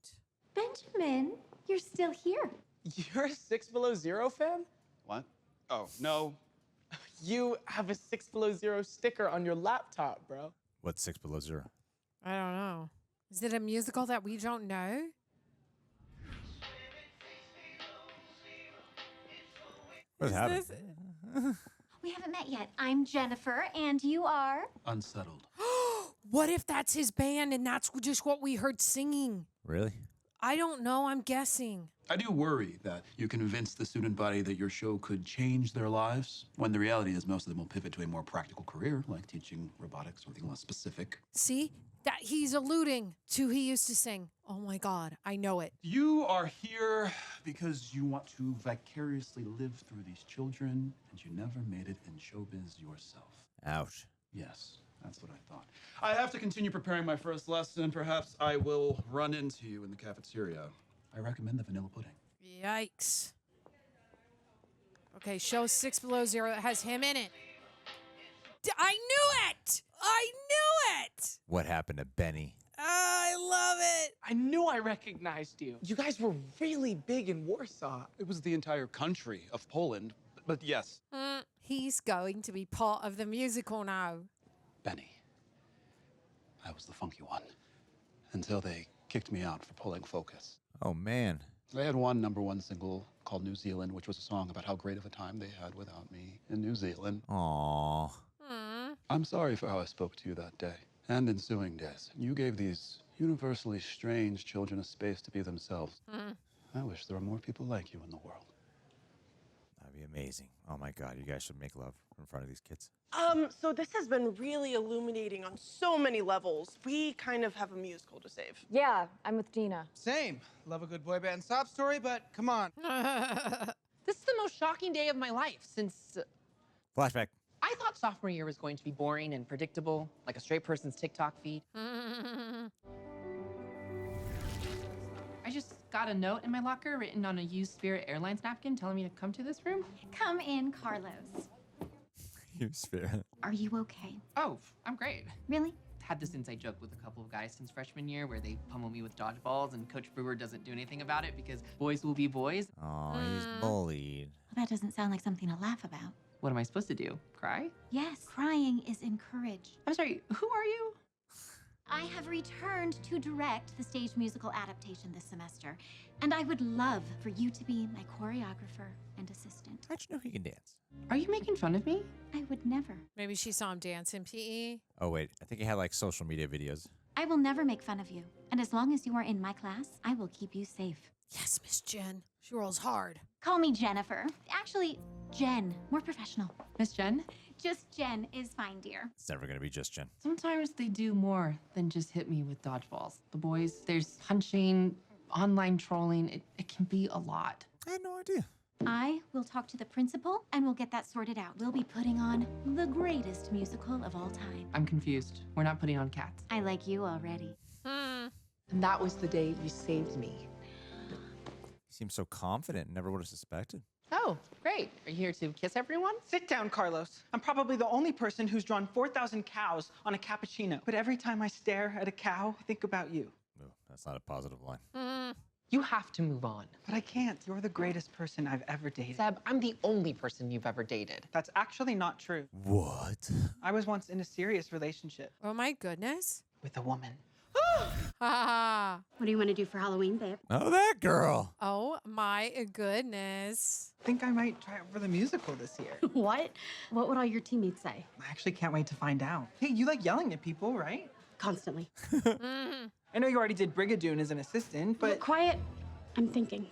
Benjamin, you're still here.
You're a 6 Below Zero fan?
What? Oh, no.
You have a 6 Below Zero sticker on your laptop, bro.
What's 6 Below Zero?
I don't know. Is it a musical that we don't know?
What's happening?
We haven't met yet. I'm Jennifer, and you are?
Unsettled.
What if that's his band and that's just what we heard singing?
Really?
I don't know. I'm guessing.
I do worry that you convince the student body that your show could change their lives, when the reality is most of them will pivot to a more practical career, like teaching robotics or something less specific.
See? That he's alluding to he used to sing. Oh my God, I know it.
You are here because you want to vicariously live through these children, and you never made it in showbiz yourself.
Ouch.
Yes, that's what I thought. I have to continue preparing my first lesson. Perhaps I will run into you in the cafeteria. I recommend the vanilla pudding.
Yikes. Okay, show 6 Below Zero. It has him in it. I knew it! I knew it!
What happened to Benny?
I love it.
I knew I recognized you. You guys were really big in Warsaw.
It was the entire country of Poland, but yes.
He's going to be part of the musical now.
Benny. I was the funky one. Until they kicked me out for pulling focus.
Oh, man.
They had one #1 single called New Zealand, which was a song about how great of a time they had without me in New Zealand.
Aww.
I'm sorry for how I spoke to you that day and ensuing days. You gave these universally strange children a space to be themselves. I wish there were more people like you in the world.
That'd be amazing. Oh my God, you guys should make love in front of these kids.
So this has been really illuminating on so many levels. We kind of have a musical to save.
Yeah, I'm with Gina.
Same. Love a good boy band sob story, but come on.
This is the most shocking day of my life since...
Flashback.
I thought sophomore year was going to be boring and predictable, like a straight person's TikTok feed. I just got a note in my locker written on a used Spirit Airlines napkin telling me to come to this room.
Come in, Carlos.
You Spirit.
Are you okay?
Oh, I'm great.
Really?
Had this inside joke with a couple of guys since freshman year where they pummel me with dodgeballs and Coach Brewer doesn't do anything about it because boys will be boys.
Oh, he's bullied.
Well, that doesn't sound like something to laugh about.
What am I supposed to do? Cry?
Yes, crying is encouraged.
I'm sorry, who are you?
I have returned to direct the stage musical adaptation this semester, and I would love for you to be my choreographer and assistant.
How'd you know he can dance?
Are you making fun of me?
I would never.
Maybe she saw him dance in PE.
Oh, wait. I think he had like social media videos.
I will never make fun of you, and as long as you are in my class, I will keep you safe.
Yes, Miss Jenn. She rolls hard.
Call me Jennifer. Actually, Jenn. More professional.
Miss Jenn?
Just Jenn is fine, dear.
It's never going to be just Jenn.
Sometimes they do more than just hit me with dodgeballs. The boys, there's punching, online trolling. It can be a lot.
I had no idea.
I will talk to the principal, and we'll get that sorted out. We'll be putting on the greatest musical of all time.
I'm confused. We're not putting on Cats.
I like you already.
And that was the day you saved me.
He seems so confident. Never would have suspected.
Oh, great. Are you here to kiss everyone?
Sit down, Carlos. I'm probably the only person who's drawn 4,000 cows on a cappuccino. But every time I stare at a cow, I think about you.
No, that's not a positive line.
You have to move on.
But I can't. You're the greatest person I've ever dated.
Seb, I'm the only person you've ever dated.
That's actually not true.
What?
I was once in a serious relationship.
Oh my goodness.
With a woman.
What do you want to do for Halloween, babe?
Oh, that girl.
Oh my goodness.
I think I might try out for the musical this year.
What? What would all your teammates say?
I actually can't wait to find out. Hey, you like yelling at people, right?
Constantly.
I know you already did Brigadoon as an assistant, but...
Quiet. I'm thinking.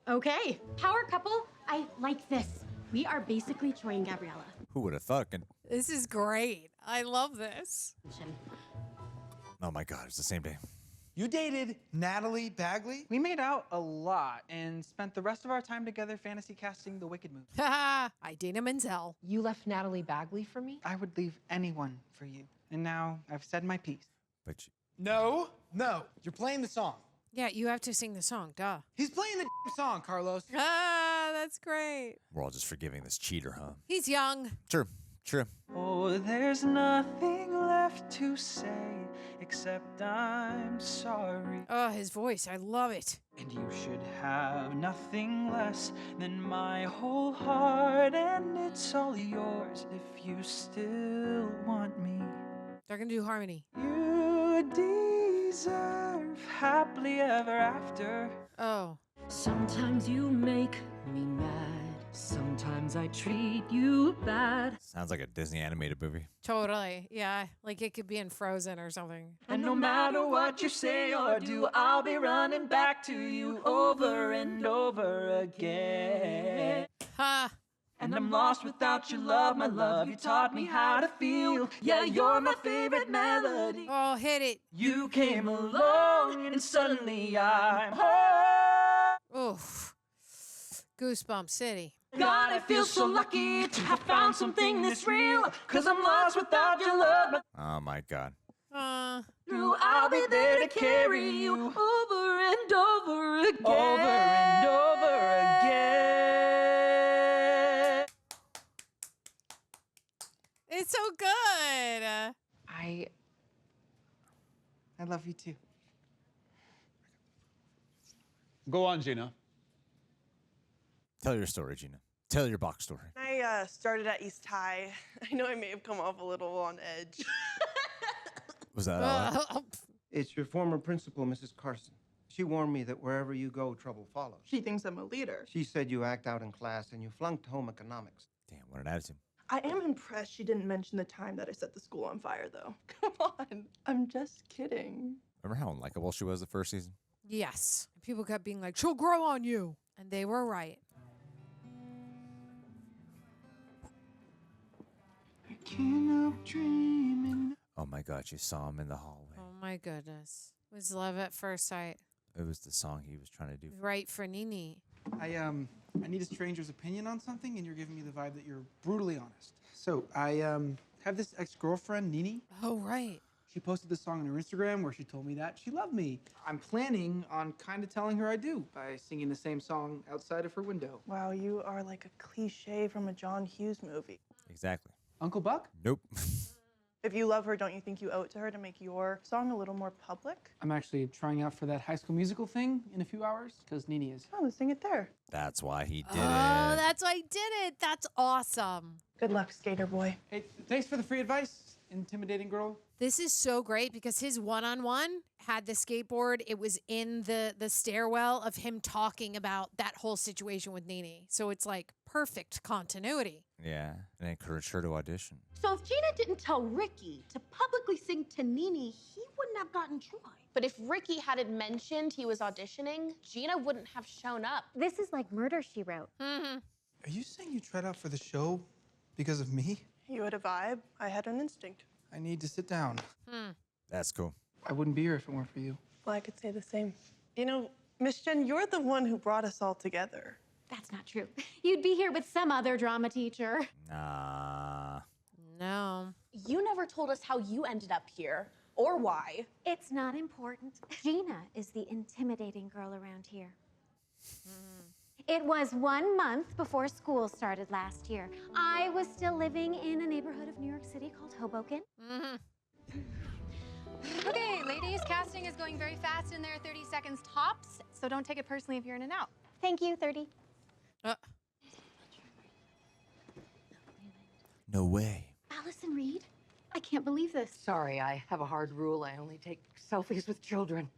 Okay. Power couple. I like this. We are basically Troy and Gabriella.
Who would have thought?
This is great. I love this.
Oh my God, it's the same day.
You dated Natalie Bagley?
We made out a lot and spent the rest of our time together fantasy casting the Wicked movie.
Idina Menzel.
You left Natalie Bagley for me?
I would leave anyone for you. And now I've said my piece.
But you...
No. You're playing the song.
Yeah, you have to sing the song, duh.
He's playing the song, Carlos.
That's great.
We're all just forgiving this cheater, huh?
He's young.
True.
Oh, there's nothing left to say except I'm sorry.
Oh, his voice. I love it.
And you should have nothing less than my whole heart, and it's all yours if you still want me.
They're gonna do harmony.
You deserve happily ever after.
Oh.
Sometimes you make me mad.
Sometimes I treat you bad.
Sounds like a Disney animated movie.
Totally. Yeah. Like it could be in Frozen or something.
And no matter what you say or do, I'll be running back to you over and over again.
Ha!
And I'm lost without your love, my love. You taught me how to feel. Yeah, you're my favorite melody.
Oh, hit it.
You came along and suddenly I'm home.
Oof. Goosebump City.
God, I feel so lucky to have found something this real. Cause I'm lost without your love.
Oh my God.
Through, I'll be there to carry you over and over again. Over and over again.
It's so good.
I love you too.
Go on, Gina.
Tell your story, Gina. Tell your box story.
I started at East High. I know I may have come off a little on edge.
Was that all right?
It's your former principal, Mrs. Carson. She warned me that wherever you go, trouble follows.
She thinks I'm a leader.
She said you act out in class and you flunked home economics.
Damn, what an attitude.
I am impressed she didn't mention the time that I set the school on fire, though. Come on, I'm just kidding.
Remember how unlikable she was the first season?
Yes. People kept being like, she'll grow on you. And they were right.
I can't help dreaming.
Oh my God, you saw him in the hallway.
Oh my goodness. It was love at first sight.
It was the song he was trying to do.
Right for Nini.
I need a stranger's opinion on something, and you're giving me the vibe that you're brutally honest. So I have this ex-girlfriend, Nini.
Oh, right.
She posted this song on her Instagram where she told me that she loved me. I'm planning on kind of telling her I do by singing the same song outside of her window.
Wow, you are like a cliche from a John Hughes movie.
Exactly.
Uncle Buck?
Nope.
If you love her, don't you think you owe it to her to make your song a little more public?
I'm actually trying out for that High School Musical thing in a few hours, because Nini is.
Oh, let's sing it there.
That's why he did
Oh,
it.
that's why he did it. That's awesome.
Good luck, skater boy.
Hey, thanks for the free advice, intimidating girl.
This is so great because his one-on-one had the skateboard. It was in the stairwell of him talking about that whole situation with Nini. So it's like perfect continuity.
Yeah, and encouraged her to audition.
So if Gina didn't tell Ricky to publicly sing to Nini, he wouldn't have gotten Troy.
But if Ricky hadn't mentioned he was auditioning, Gina wouldn't have shown up.
This is like Murder, She Wrote.
Mm-hmm.
Are you saying you tried out for the show because of me?
You had a vibe. I had an instinct.
I need to sit down.
That's cool.
I wouldn't be here if it weren't for you.
Well, I could say the same. You know, Miss Jenn, you're the one who brought us all together.
That's not true. You'd be here with some other drama teacher.
Nah.
No.
You never told us how you ended up here or why.
It's not important. Gina is the intimidating girl around here. It was 1 month before school started last year. I was still living in a neighborhood of New York City called Hoboken.
Okay, ladies, casting is going very fast in there, 30 seconds tops, so don't take it personally if you're in and out.
Thank you, 30.
No way.
Allison Reed? I can't believe this.
Sorry, I have a hard rule. I only take selfies with children.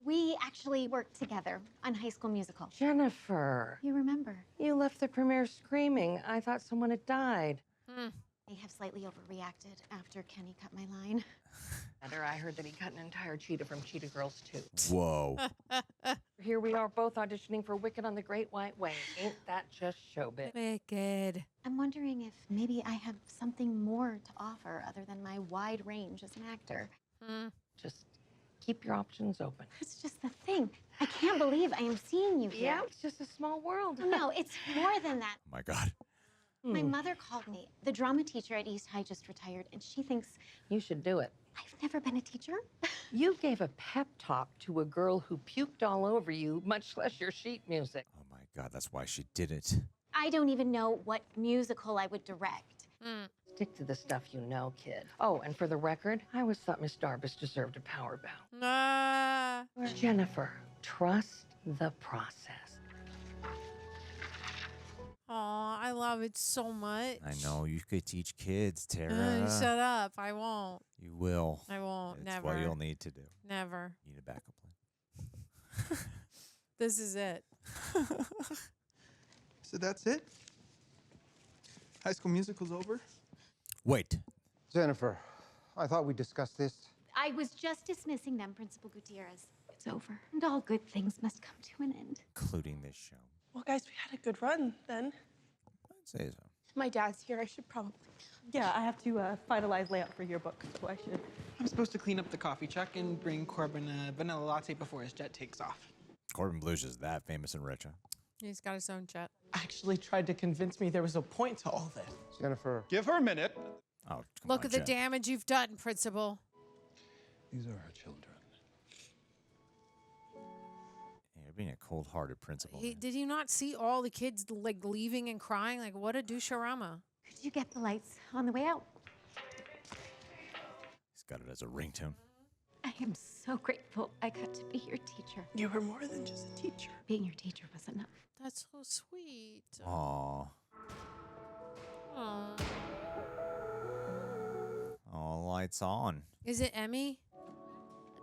We actually worked together on High School Musical.
Jennifer.
You remember?
You left the premiere screaming. I thought someone had died.
I have slightly overreacted after Kenny cut my line.
I heard that he cut an entire cheetah from Cheetah Girls 2.
Whoa.
Here we are both auditioning for Wicked on the Great White Way. Ain't that just showbiz?
Wicked.
I'm wondering if maybe I have something more to offer other than my wide range as an actor.
Just keep your options open.
That's just the thing. I can't believe I am seeing you here.
Yeah, it's just a small world.
No, it's more than that.
Oh my God.
My mother called me. The drama teacher at East High just retired, and she thinks
You should do it.
I've never been a teacher.
You gave a pep talk to a girl who puked all over you, much less your sheet music.
Oh my God, that's why she did it.
I don't even know what musical I would direct.
Stick to the stuff you know, kid. Oh, and for the record, I always thought Miss Darbus deserved a power bow. Jennifer, trust the process.
Aw, I love it so much.
I know, you could teach kids, Tara.
Shut up. I won't.
You will.
I won't.
It's
Never.
what you'll need to do.
Never.
You need a backup plan.
This is it.
So that's it? High School Musical's over?
Wait.
Jennifer, I thought we discussed this.
I was just dismissing them, Principal Gutierrez. It's over. And all good things must come to an end.
Including this show.
Well, guys, we had a good run then.
I'd say so.
My dad's here. I should probably.
Yeah, I have to finalize layout for yearbook, so I should.
I'm supposed to clean up the coffee truck and bring Corbin a vanilla latte before his jet takes off.
Corbin Blue's just that famous and rich, huh?
He's got his own jet.
Actually tried to convince me there was a point to all this.
Jennifer.
Give her a minute.
Oh,
Look at the damage you've done, Principal.
These are her children.
Yeah, you're being a cold-hearted principal.
Did you not see all the kids like leaving and crying? Like, what a doucherama.
Could you get the lights on the way out?
He's got it as a ringtone.
I am so grateful I got to be your teacher.
You were more than just a teacher.
Being your teacher was enough.
That's so sweet.
Aww.
Aww.
Oh, lights on.
Is it Emmy?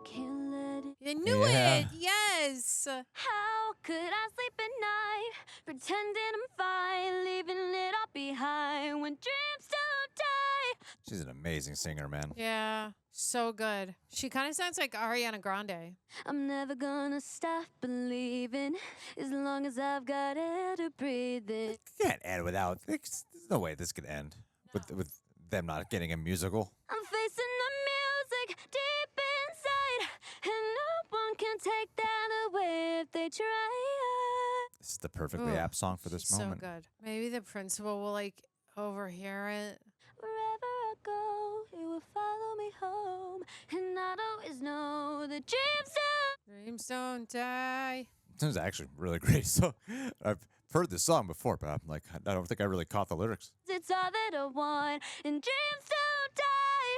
Can't let it.
I knew
Yeah.
it. Yes.
How could I sleep at night, pretending I'm fine, leaving it all behind when dreams don't die?
She's an amazing singer, man.
Yeah. So good. She kind of sounds like Ariana Grande.
I'm never gonna stop believing as long as I've got air to breathe in.
Can't end without. There's no way this could end with them not getting a musical.
I'm facing the music deep inside, and no one can take that away if they try.
This is the perfectly
Ugh,
apt song for this moment.
So good. Maybe the principal will like overhear it.
Wherever I go, it will follow me home, and I'd always know that
Dreams don't die.
This is actually really great. So I've heard this song before, but I'm like, I don't think I really caught the lyrics.
it's all that I want, and dreams don't die.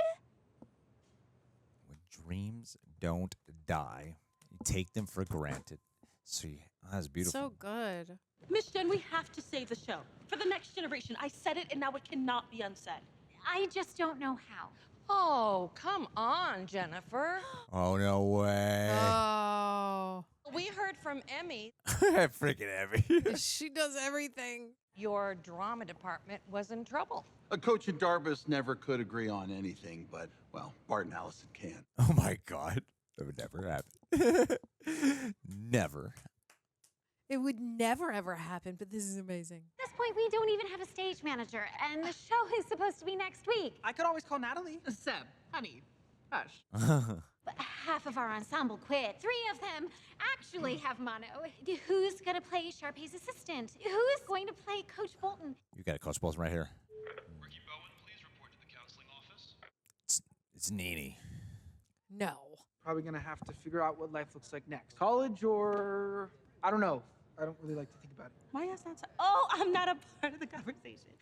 Dreams don't die. You take them for granted. See, that's beautiful.
So good.
Miss Jenn, we have to save the show. For the next generation. I said it, and now it cannot be unsaid.
I just don't know how.
Oh, come on, Jennifer.
Oh, no way.
Oh.
We heard from Emmy.
Freaking Emmy.
She does everything.
Your drama department was in trouble.
A coach and Darbus never could agree on anything, but, well, Bart and Allison can.
Oh, my God. That would never happen. Never.
It would never, ever happen, but this is amazing.
At this point, we don't even have a stage manager, and the show is supposed to be next week.
I could always call Natalie.
Seb, honey, hush.
But half of our ensemble quit. 3 of them actually have mono. Who's gonna play Sharpay's assistant? Who's going to play Coach Bolton?
You got a Coach Bolton right here.
Ricky Bowen, please report to the counseling office.
It's Nini.
No.
Probably gonna have to figure out what life looks like next. College or I don't know. I don't really like to think about it.
Why is that so? Oh, I'm not a part of the conversation.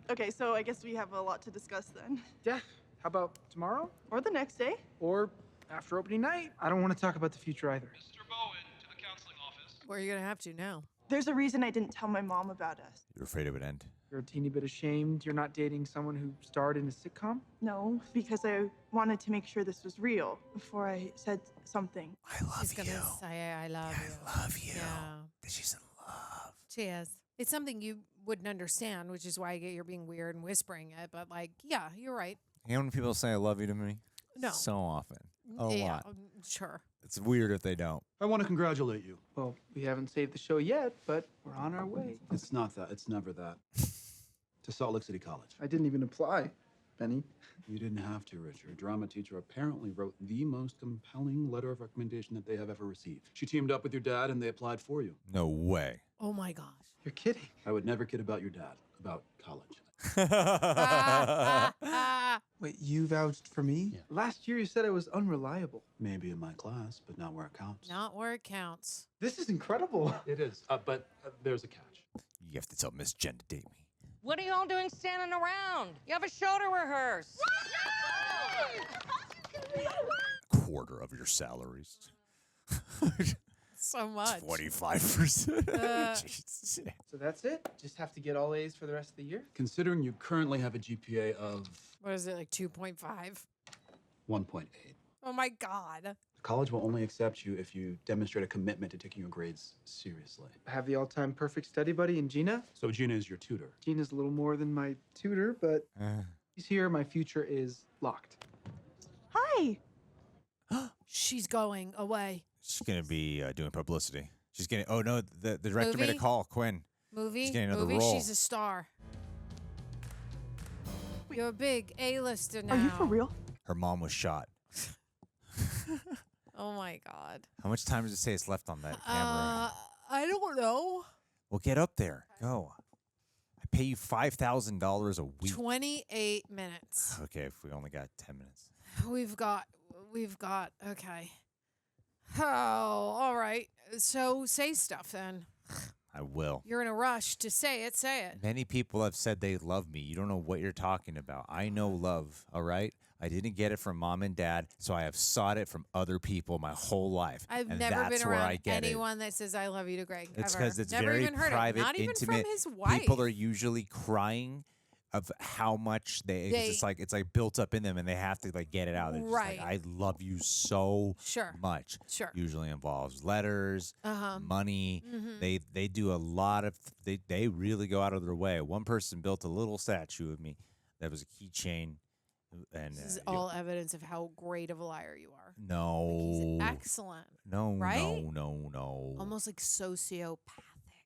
Okay, so I guess we have a lot to discuss then.
Yeah. How about tomorrow?
Or the next day.
Or after opening night? I don't want to talk about the future either.
Mr. Bowen, to the counseling office.
Well, you're gonna have to now.
There's a reason I didn't tell my mom about us.
You're afraid it would end.
You're a teeny bit ashamed you're not dating someone who starred in a sitcom?
No, because I wanted to make sure this was real before I said something.
She's gonna say, I love you.
I love you.
Yeah.
She's in love.
She is. It's something you wouldn't understand, which is why you're being weird and whispering it. But, like, yeah, you're right.
You know when people say I love you to me?
No.
So often. A
Yeah,
lot.
sure.
It's weird if they don't.
I want to congratulate you.
Well, we haven't saved the show yet, but we're on our way.
It's not that. It's never that. To Salt Lake City College.
I didn't even apply, Benny.
You didn't have to, Richard. Your drama teacher apparently wrote the most compelling letter of recommendation that they have ever received. She teamed up with your dad and they applied for you.
No way.
Oh, my gosh.
You're kidding.
I would never kid about your dad, about college.
Wait, you vouched for me?
Yeah.
Last year you said I was unreliable.
Maybe in my class, but not where it counts.
Not where it counts.
This is incredible.
It is, but there's a catch.
You have to tell Miss Jenn to date me.
What are you all doing standing around? You have a show to rehearse.
Quarter of your salaries.
So much.
25%. Jesus.
So that's it? Just have to get all A's for the rest of the year?
Considering you currently have a GPA of
What is it, like 2.5?
1.8.
Oh, my God.
The College will only accept you if you demonstrate a commitment to taking your grades seriously.
I have the all-time perfect study buddy in Gina.
So Gina is your tutor.
Gina's a little more than my tutor, but he's here. My future is locked.
Hi.
She's going away.
She's gonna be doing publicity. She's getting. Oh no, the director made a
Movie?
call. Quinn.
Movie?
She's getting another
Movie?
role.
She's a star. You're a big A-lister now.
Are you for real?
Her mom was shot.
Oh my God.
How much time does it say it's left on that camera?
I don't know.
Well, get up there. Go. I pay you $5,000 a week.
28 minutes.
Okay, if we only got 10 minutes.
We've got, okay. Oh, all right. So say stuff then.
I will.
You're in a rush to say it, say it.
Many people have said they love me. You don't know what you're talking about. I know love, all right? I didn't get it from mom and dad, so I have sought it from other people my whole life.
I've
and
never
that's
been
where
around
I get
anyone that says I love you to Greg.
It's
ever.
because it's
never
very
even heard
private,
it. Not even
intimate.
from his wife.
People are usually crying of how much it's like built up in them, and they have to like get it out. They're just
Right.
like, I love you so much.
Sure.
Usually involves letters,
Uh-huh.
money.
Mhm.
They do a lot of they really go out of their way. One person built a little statue of me that was a keychain, and
This is all evidence of how great of a liar you are.
no,
He's excellent.
no,
right?
no.
Almost like sociopathic.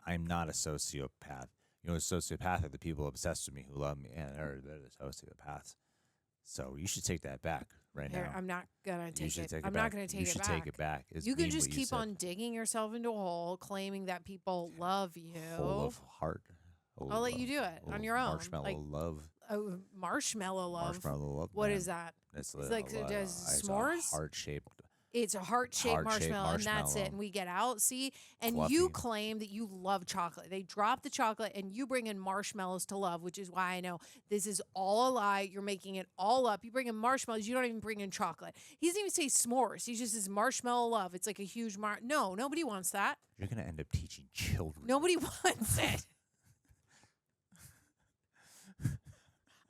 I'm not a sociopath. You know, a sociopath are the people obsessed with me who love me, and they're the sociopaths. So you should take that back right
Here,
now.
I'm not gonna take
should
it.
take it
I'm not
back.
gonna take
You
it
should
back.
take it back. It's
You can
mean
just
what you
keep
said.
on digging yourself into a hole, claiming that people love you.
Full of heart.
I'll let you do it on your own.
Marshmallow
Like,
love.
oh, marshmallow love.
Marshmallow love.
What
man.
is that?
It's
like it does
it's
s'mores.
a heart-shaped.
It's a heart-shaped
Heart-shaped
marshmallow, and that's it.
marshmallow.
And we get out, see? And
Fluffy.
you claim that you love chocolate. They drop the chocolate, and you bring in marshmallows to love, which is why I know this is all a lie. You're making it all up. You bring in marshmallows. You don't even bring in chocolate. He doesn't even say s'mores. He just says marshmallow love. It's like a huge No, nobody wants that.
You're gonna end up teaching children.
Nobody wants it.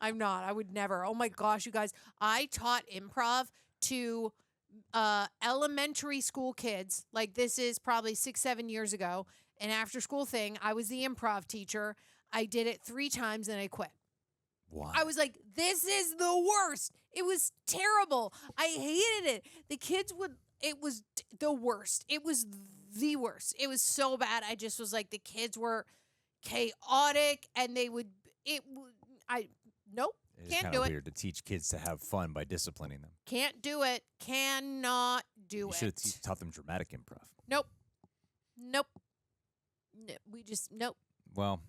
I'm not. I would never. Oh my gosh, you guys. I taught improv to elementary school kids. Like this is probably 6-7 years ago. An after school thing. I was the improv teacher. I did it 3 times and I quit.
Why?
I was like, this is the worst. It was terrible. I hated it. The kids it was the worst. It was the worst. It was so bad. I just was like, the kids were chaotic and nope.
It's
Can't
kind
do
of
it.
weird to teach kids to have fun by disciplining them.
Can't do it. Cannot do
You
it.
should have taught them dramatic improv.
Nope. Nope. Nope.
Well,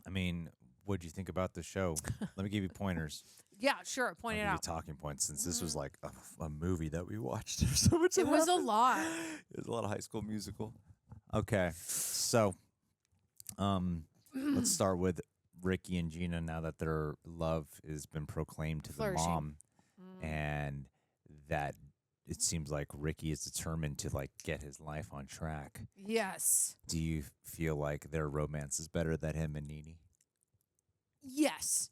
I mean, what did you think about the show? Let me give you pointers.
Yeah, sure. Point it
I'll give you
out.
talking points since this was like a movie that we watched. There's so much.
It was a
happened.
lot.
It was a lot of High School Musical. Okay, so let's start with Ricky and Gina. Now that their love has been proclaimed to
Flourishing.
the mom, and that it seems like Ricky is determined to like get his life on track.
Yes.
Do you feel like their romance is better than him and Nini?
Yes.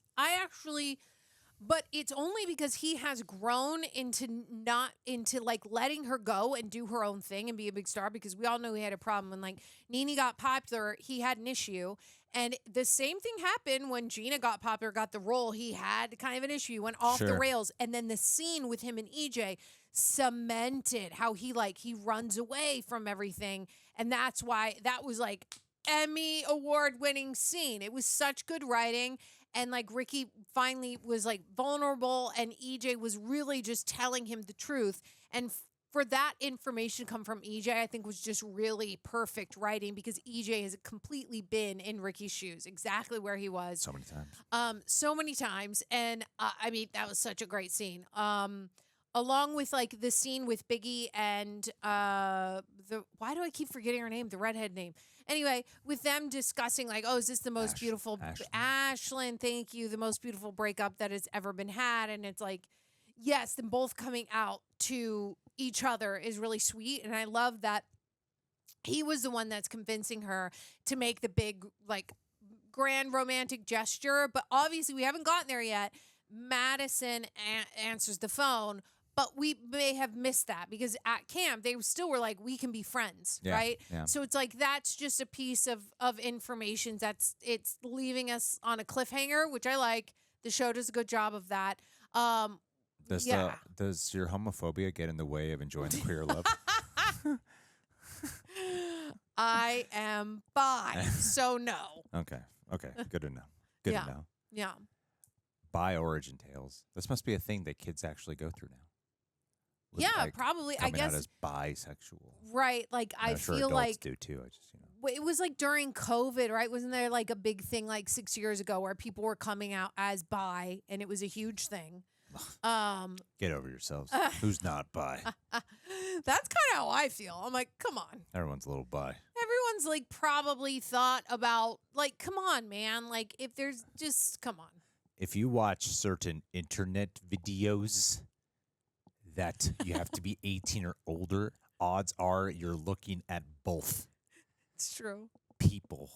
But it's only because he has grown into like letting her go and do her own thing and be a big star, because we all know he had a problem when like Nini got popular, he had an issue. And the same thing happened when Gina got popular, got the role. He had kind of an issue. He went off the
Sure.
rails. And then the scene with him and EJ cemented how he runs away from everything. And that's why that was like Emmy award winning scene. It was such good writing. And like Ricky finally was like vulnerable, and EJ was really just telling him the truth. And for that information to come from EJ, I think was just really perfect writing, because EJ has completely been in Ricky's shoes, exactly where he was.
So many times.
So many times. And I mean, that was such a great scene. Along with like the scene with Biggie and why do I keep forgetting her name? The redhead name. Anyway, with them discussing like, oh, is this the most beautiful Ashlyn, thank you, the most beautiful breakup that has ever been had. And it's like, yes, them both coming out to each other is really sweet. And I love that he was the one that's convincing her to make the big, like, grand romantic gesture. But obviously we haven't gotten there yet. Madison answers the phone, But we may have missed that because at camp they still were like, we can be friends,
Yeah,
right?
yeah.
So it's like that's just a piece of information it's leaving us on a cliffhanger, which I like. The show does a good job of that.
Does your homophobia get in the way of enjoying the queer love?
I am bi, so no.
Okay, good to know. Good
Yeah.
to know.
Yeah.
Bi origin tales. This must be a thing that kids actually go through now. With,
Yeah,
like,
probably. I
coming
guess
out as bisexual.
right. Like
I'm
I
sure
feel
adults
like
do too. I just
it was like during COVID, right? Wasn't there like a big thing like 6 years ago where people were coming out as bi and it was a huge thing?
Get over yourselves. Who's not bi?
That's kind of how I feel. I'm like, come on.
Everyone's a little bi.
Everyone's like probably thought about like, come on, man. Like if there's just come on.
If you watch certain internet videos that you have to be 18 or older, odds are you're looking at both
It's true.
people,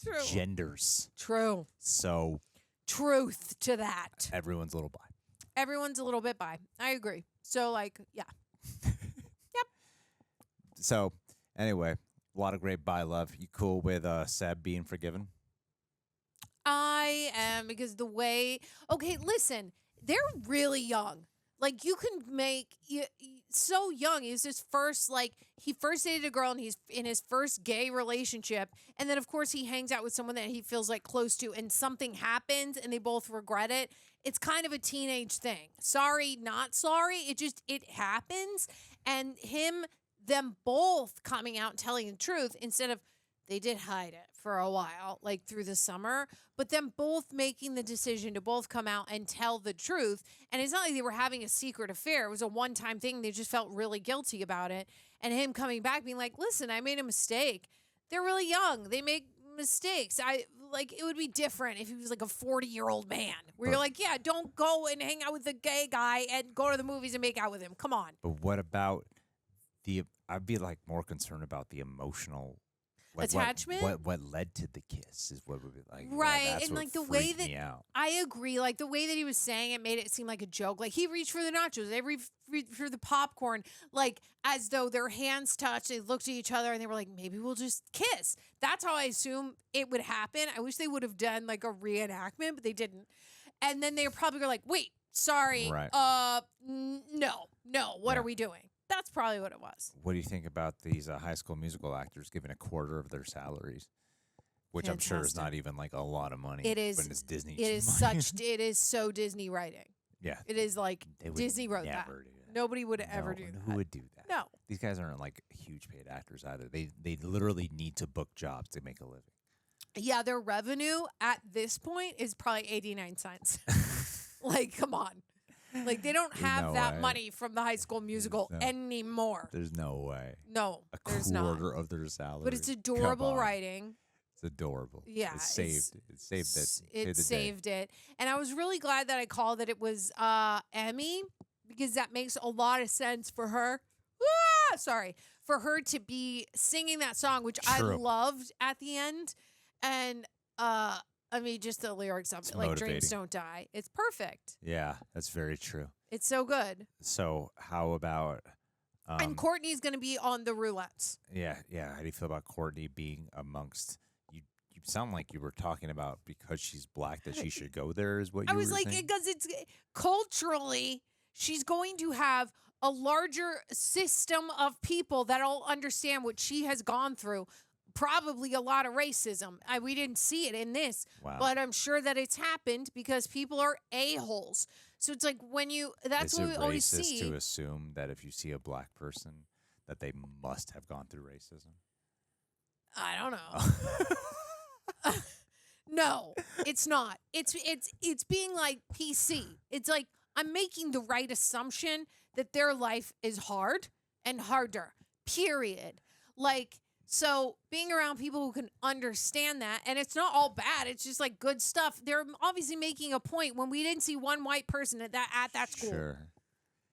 True.
genders.
True.
So
Truth to that.
everyone's a little bi.
Everyone's a little bit bi. I agree. So like, yeah.
So anyway, a lot of great bi love. You cool with Seb being forgiven?
I am because the way. Okay, listen, they're really young. Like you can make so young. He's his first he first dated a girl and he's in his first gay relationship, and then of course he hangs out with someone that he feels like close to, and something happens and they both regret it. It's kind of a teenage thing. Sorry, not sorry. It happens, and them both coming out and telling the truth instead of. They did hide it for a while, like through the summer, but them both making the decision to both come out and tell the truth. And it's not like they were having a secret affair. It was a one-time thing. They just felt really guilty about it. And him coming back being like, listen, I made a mistake. They're really young. They make mistakes. It would be different if he was like a 40-year-old man where you're like, yeah, don't go and hang out with a gay guy and go to the movies and make out with him. Come on.
But what about I'd be like more concerned about the emotional
attachment.
What led to the kiss is what would be like.
Right.
That's
And
what
like the way
freaked me
that
out.
I agree, like the way that he was saying it made it seem like a joke. Like he reached for the nachos, they reached for the popcorn, like as though their hands touched. They looked at each other and they were like, maybe we'll just kiss. That's how I assume it would happen. I wish they would have done like a reenactment, but they didn't. And then they probably were like, wait, sorry.
Right.
No. What are we doing? That's probably what it was.
What do you think about these High School Musical actors giving a quarter of their salaries, which I'm sure is not even like a lot of money.
It is.
But it's Disney.
It is
money.
It is so Disney writing.
Yeah.
It is like
They would
Disney wrote that.
never do that.
Nobody would ever do that.
Who would do that?
No.
These guys aren't like huge paid actors either. They literally need to book jobs to make a living.
Yeah, their revenue at this point is probably 89 cents. Like, come on. Like, they don't have
no
that
way.
money from the High School Musical anymore.
There's no way.
No,
there's
not.
quarter of their salary.
But it's
Come
adorable
on.
writing.
It's adorable.
Yeah,
It saved it.
It saved it. And I was really glad that I called that it was Emmy, because that makes a lot of sense for her. For her to be singing that song, which I
True.
loved at the end. And I mean, just the lyrics of
It's
it, like
motivating.
dreams don't die. It's perfect.
Yeah, that's very true.
It's so good.
So how about
And Kourtney's going to be on the roulettes.
yeah. How do you feel about Kourtney being amongst you? You sound like you were talking about because she's black that she should go there. Is what you
I was
were
like,
saying?
because it's culturally, she's going to have a larger system of people that'll understand what she has gone through. Probably a lot of racism. We didn't see it in this, but I'm sure that it's happened because people are a-holes. So it's like when that's
Is
what
it
we always
racist
see.
to assume that if you see a black person that they must have gone through racism?
I don't know. No, it's not. It's being like PC. It's like I'm making the right assumption that their life is hard and harder. Period. Like, so being around people who can understand that, and it's not all bad. It's just like good stuff. They're obviously making a point when we didn't see one white person at that school.
Sure.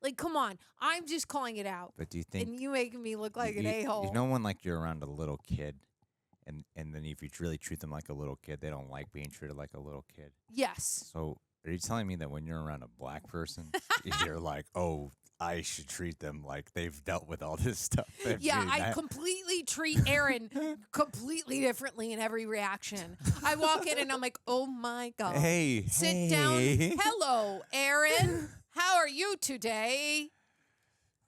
Like, come on. I'm just calling it out.
But do you think
And you making me look like an
you,
a-hole.
You know when like you're around a little kid, and then if you really treat them like a little kid, they don't like being treated like a little kid.
Yes.
So are you telling me that when you're around a black person, you're like, oh, I should treat them like they've dealt with all this stuff.
Yeah, I completely treat Aaron completely differently in every reaction. I walk in and I'm like, oh my God. Sit down. Hello, Aaron. How are you today?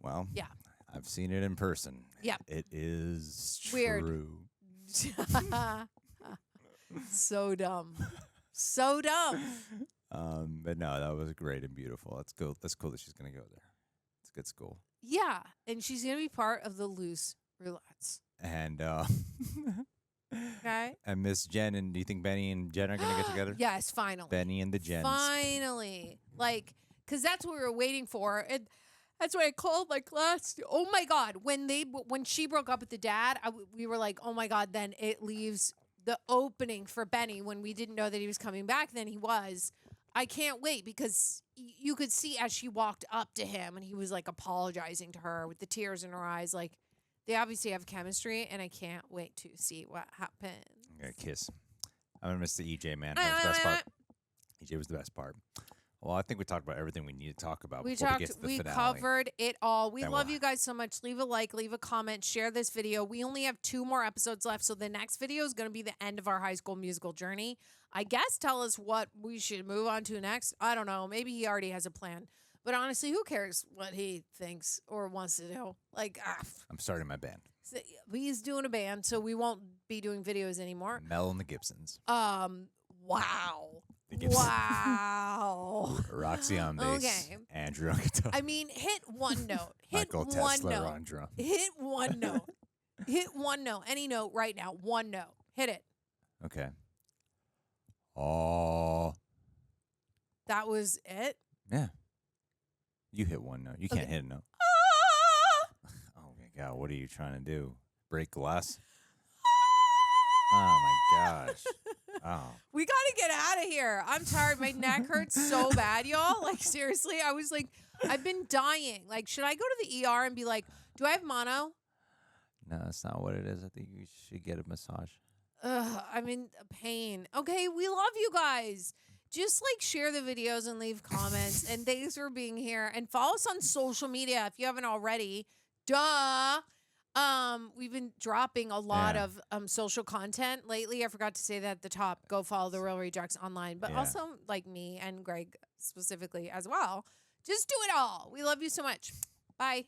Well,
yeah,
I've seen it in person.
Yeah.
It is
weird.
True.
So dumb. So dumb.
But no, that was great and beautiful. That's cool. That's cool that she's going to go there. It's a good school.
Yeah, and she's going to be part of the loose roulettes.
And
okay.
And Miss Jenn, and do you think Benny and Jen are going to get together?
Yes, finally.
Benny and the Jens.
Finally. Like, because that's what we were waiting for. And that's what I called like last. Oh my God. When she broke up with the dad, we were like, oh my God, then it leaves the opening for Benny when we didn't know that he was coming back. Then he was. I can't wait because you could see as she walked up to him and he was like apologizing to her with the tears in her eyes. Like, they obviously have chemistry, and I can't wait to see what happens.
I'm going to kiss. I'm going to miss the EJ, man. That was the best part. EJ was the best part. Well, I think we talked about everything we need to talk about before we get to the finale.
Covered it all. We love you guys so much. Leave a like, leave a comment, share this video. We only have 2 more episodes left, so the next video is going to be the end of our High School Musical journey. I guess tell us what we should move on to next. I don't know. Maybe he already has a plan. But honestly, who cares what he thinks or wants to do? Like,
I'm starting my band.
He's doing a band, so we won't be doing videos anymore.
Mel and the Gibsons.
Wow.
Gibsons.
Wow.
Roxy on bass.
Okay.
Andrew on guitar.
I mean, hit one note. Hit
Michael
one
Tesla
note.
on drum.
Hit one note. Hit one note. Any note right now. One note. Hit it.
Okay. Oh.
That was it?
Yeah. You hit one note. You can't hit a note. Oh my God. What are you trying to do? Break glass? Oh my gosh. Oh.
We got to get out of here. I'm tired. My neck hurts so bad, y'all. Like, seriously, I was like, I've been dying. Like, should I go to the ER and be like, do I have mono?
No, that's not what it is. I think you should get a massage.
I'm in pain. Okay, we love you guys. Just like share the videos and leave comments. And thanks for being here. And follow us on social media if you haven't already. Duh. We've been dropping a lot of social content lately. I forgot to say that at the top. Go follow The Real Rejects online. But also like me and Greg specifically as well. Just do it all. We love you so much. Bye.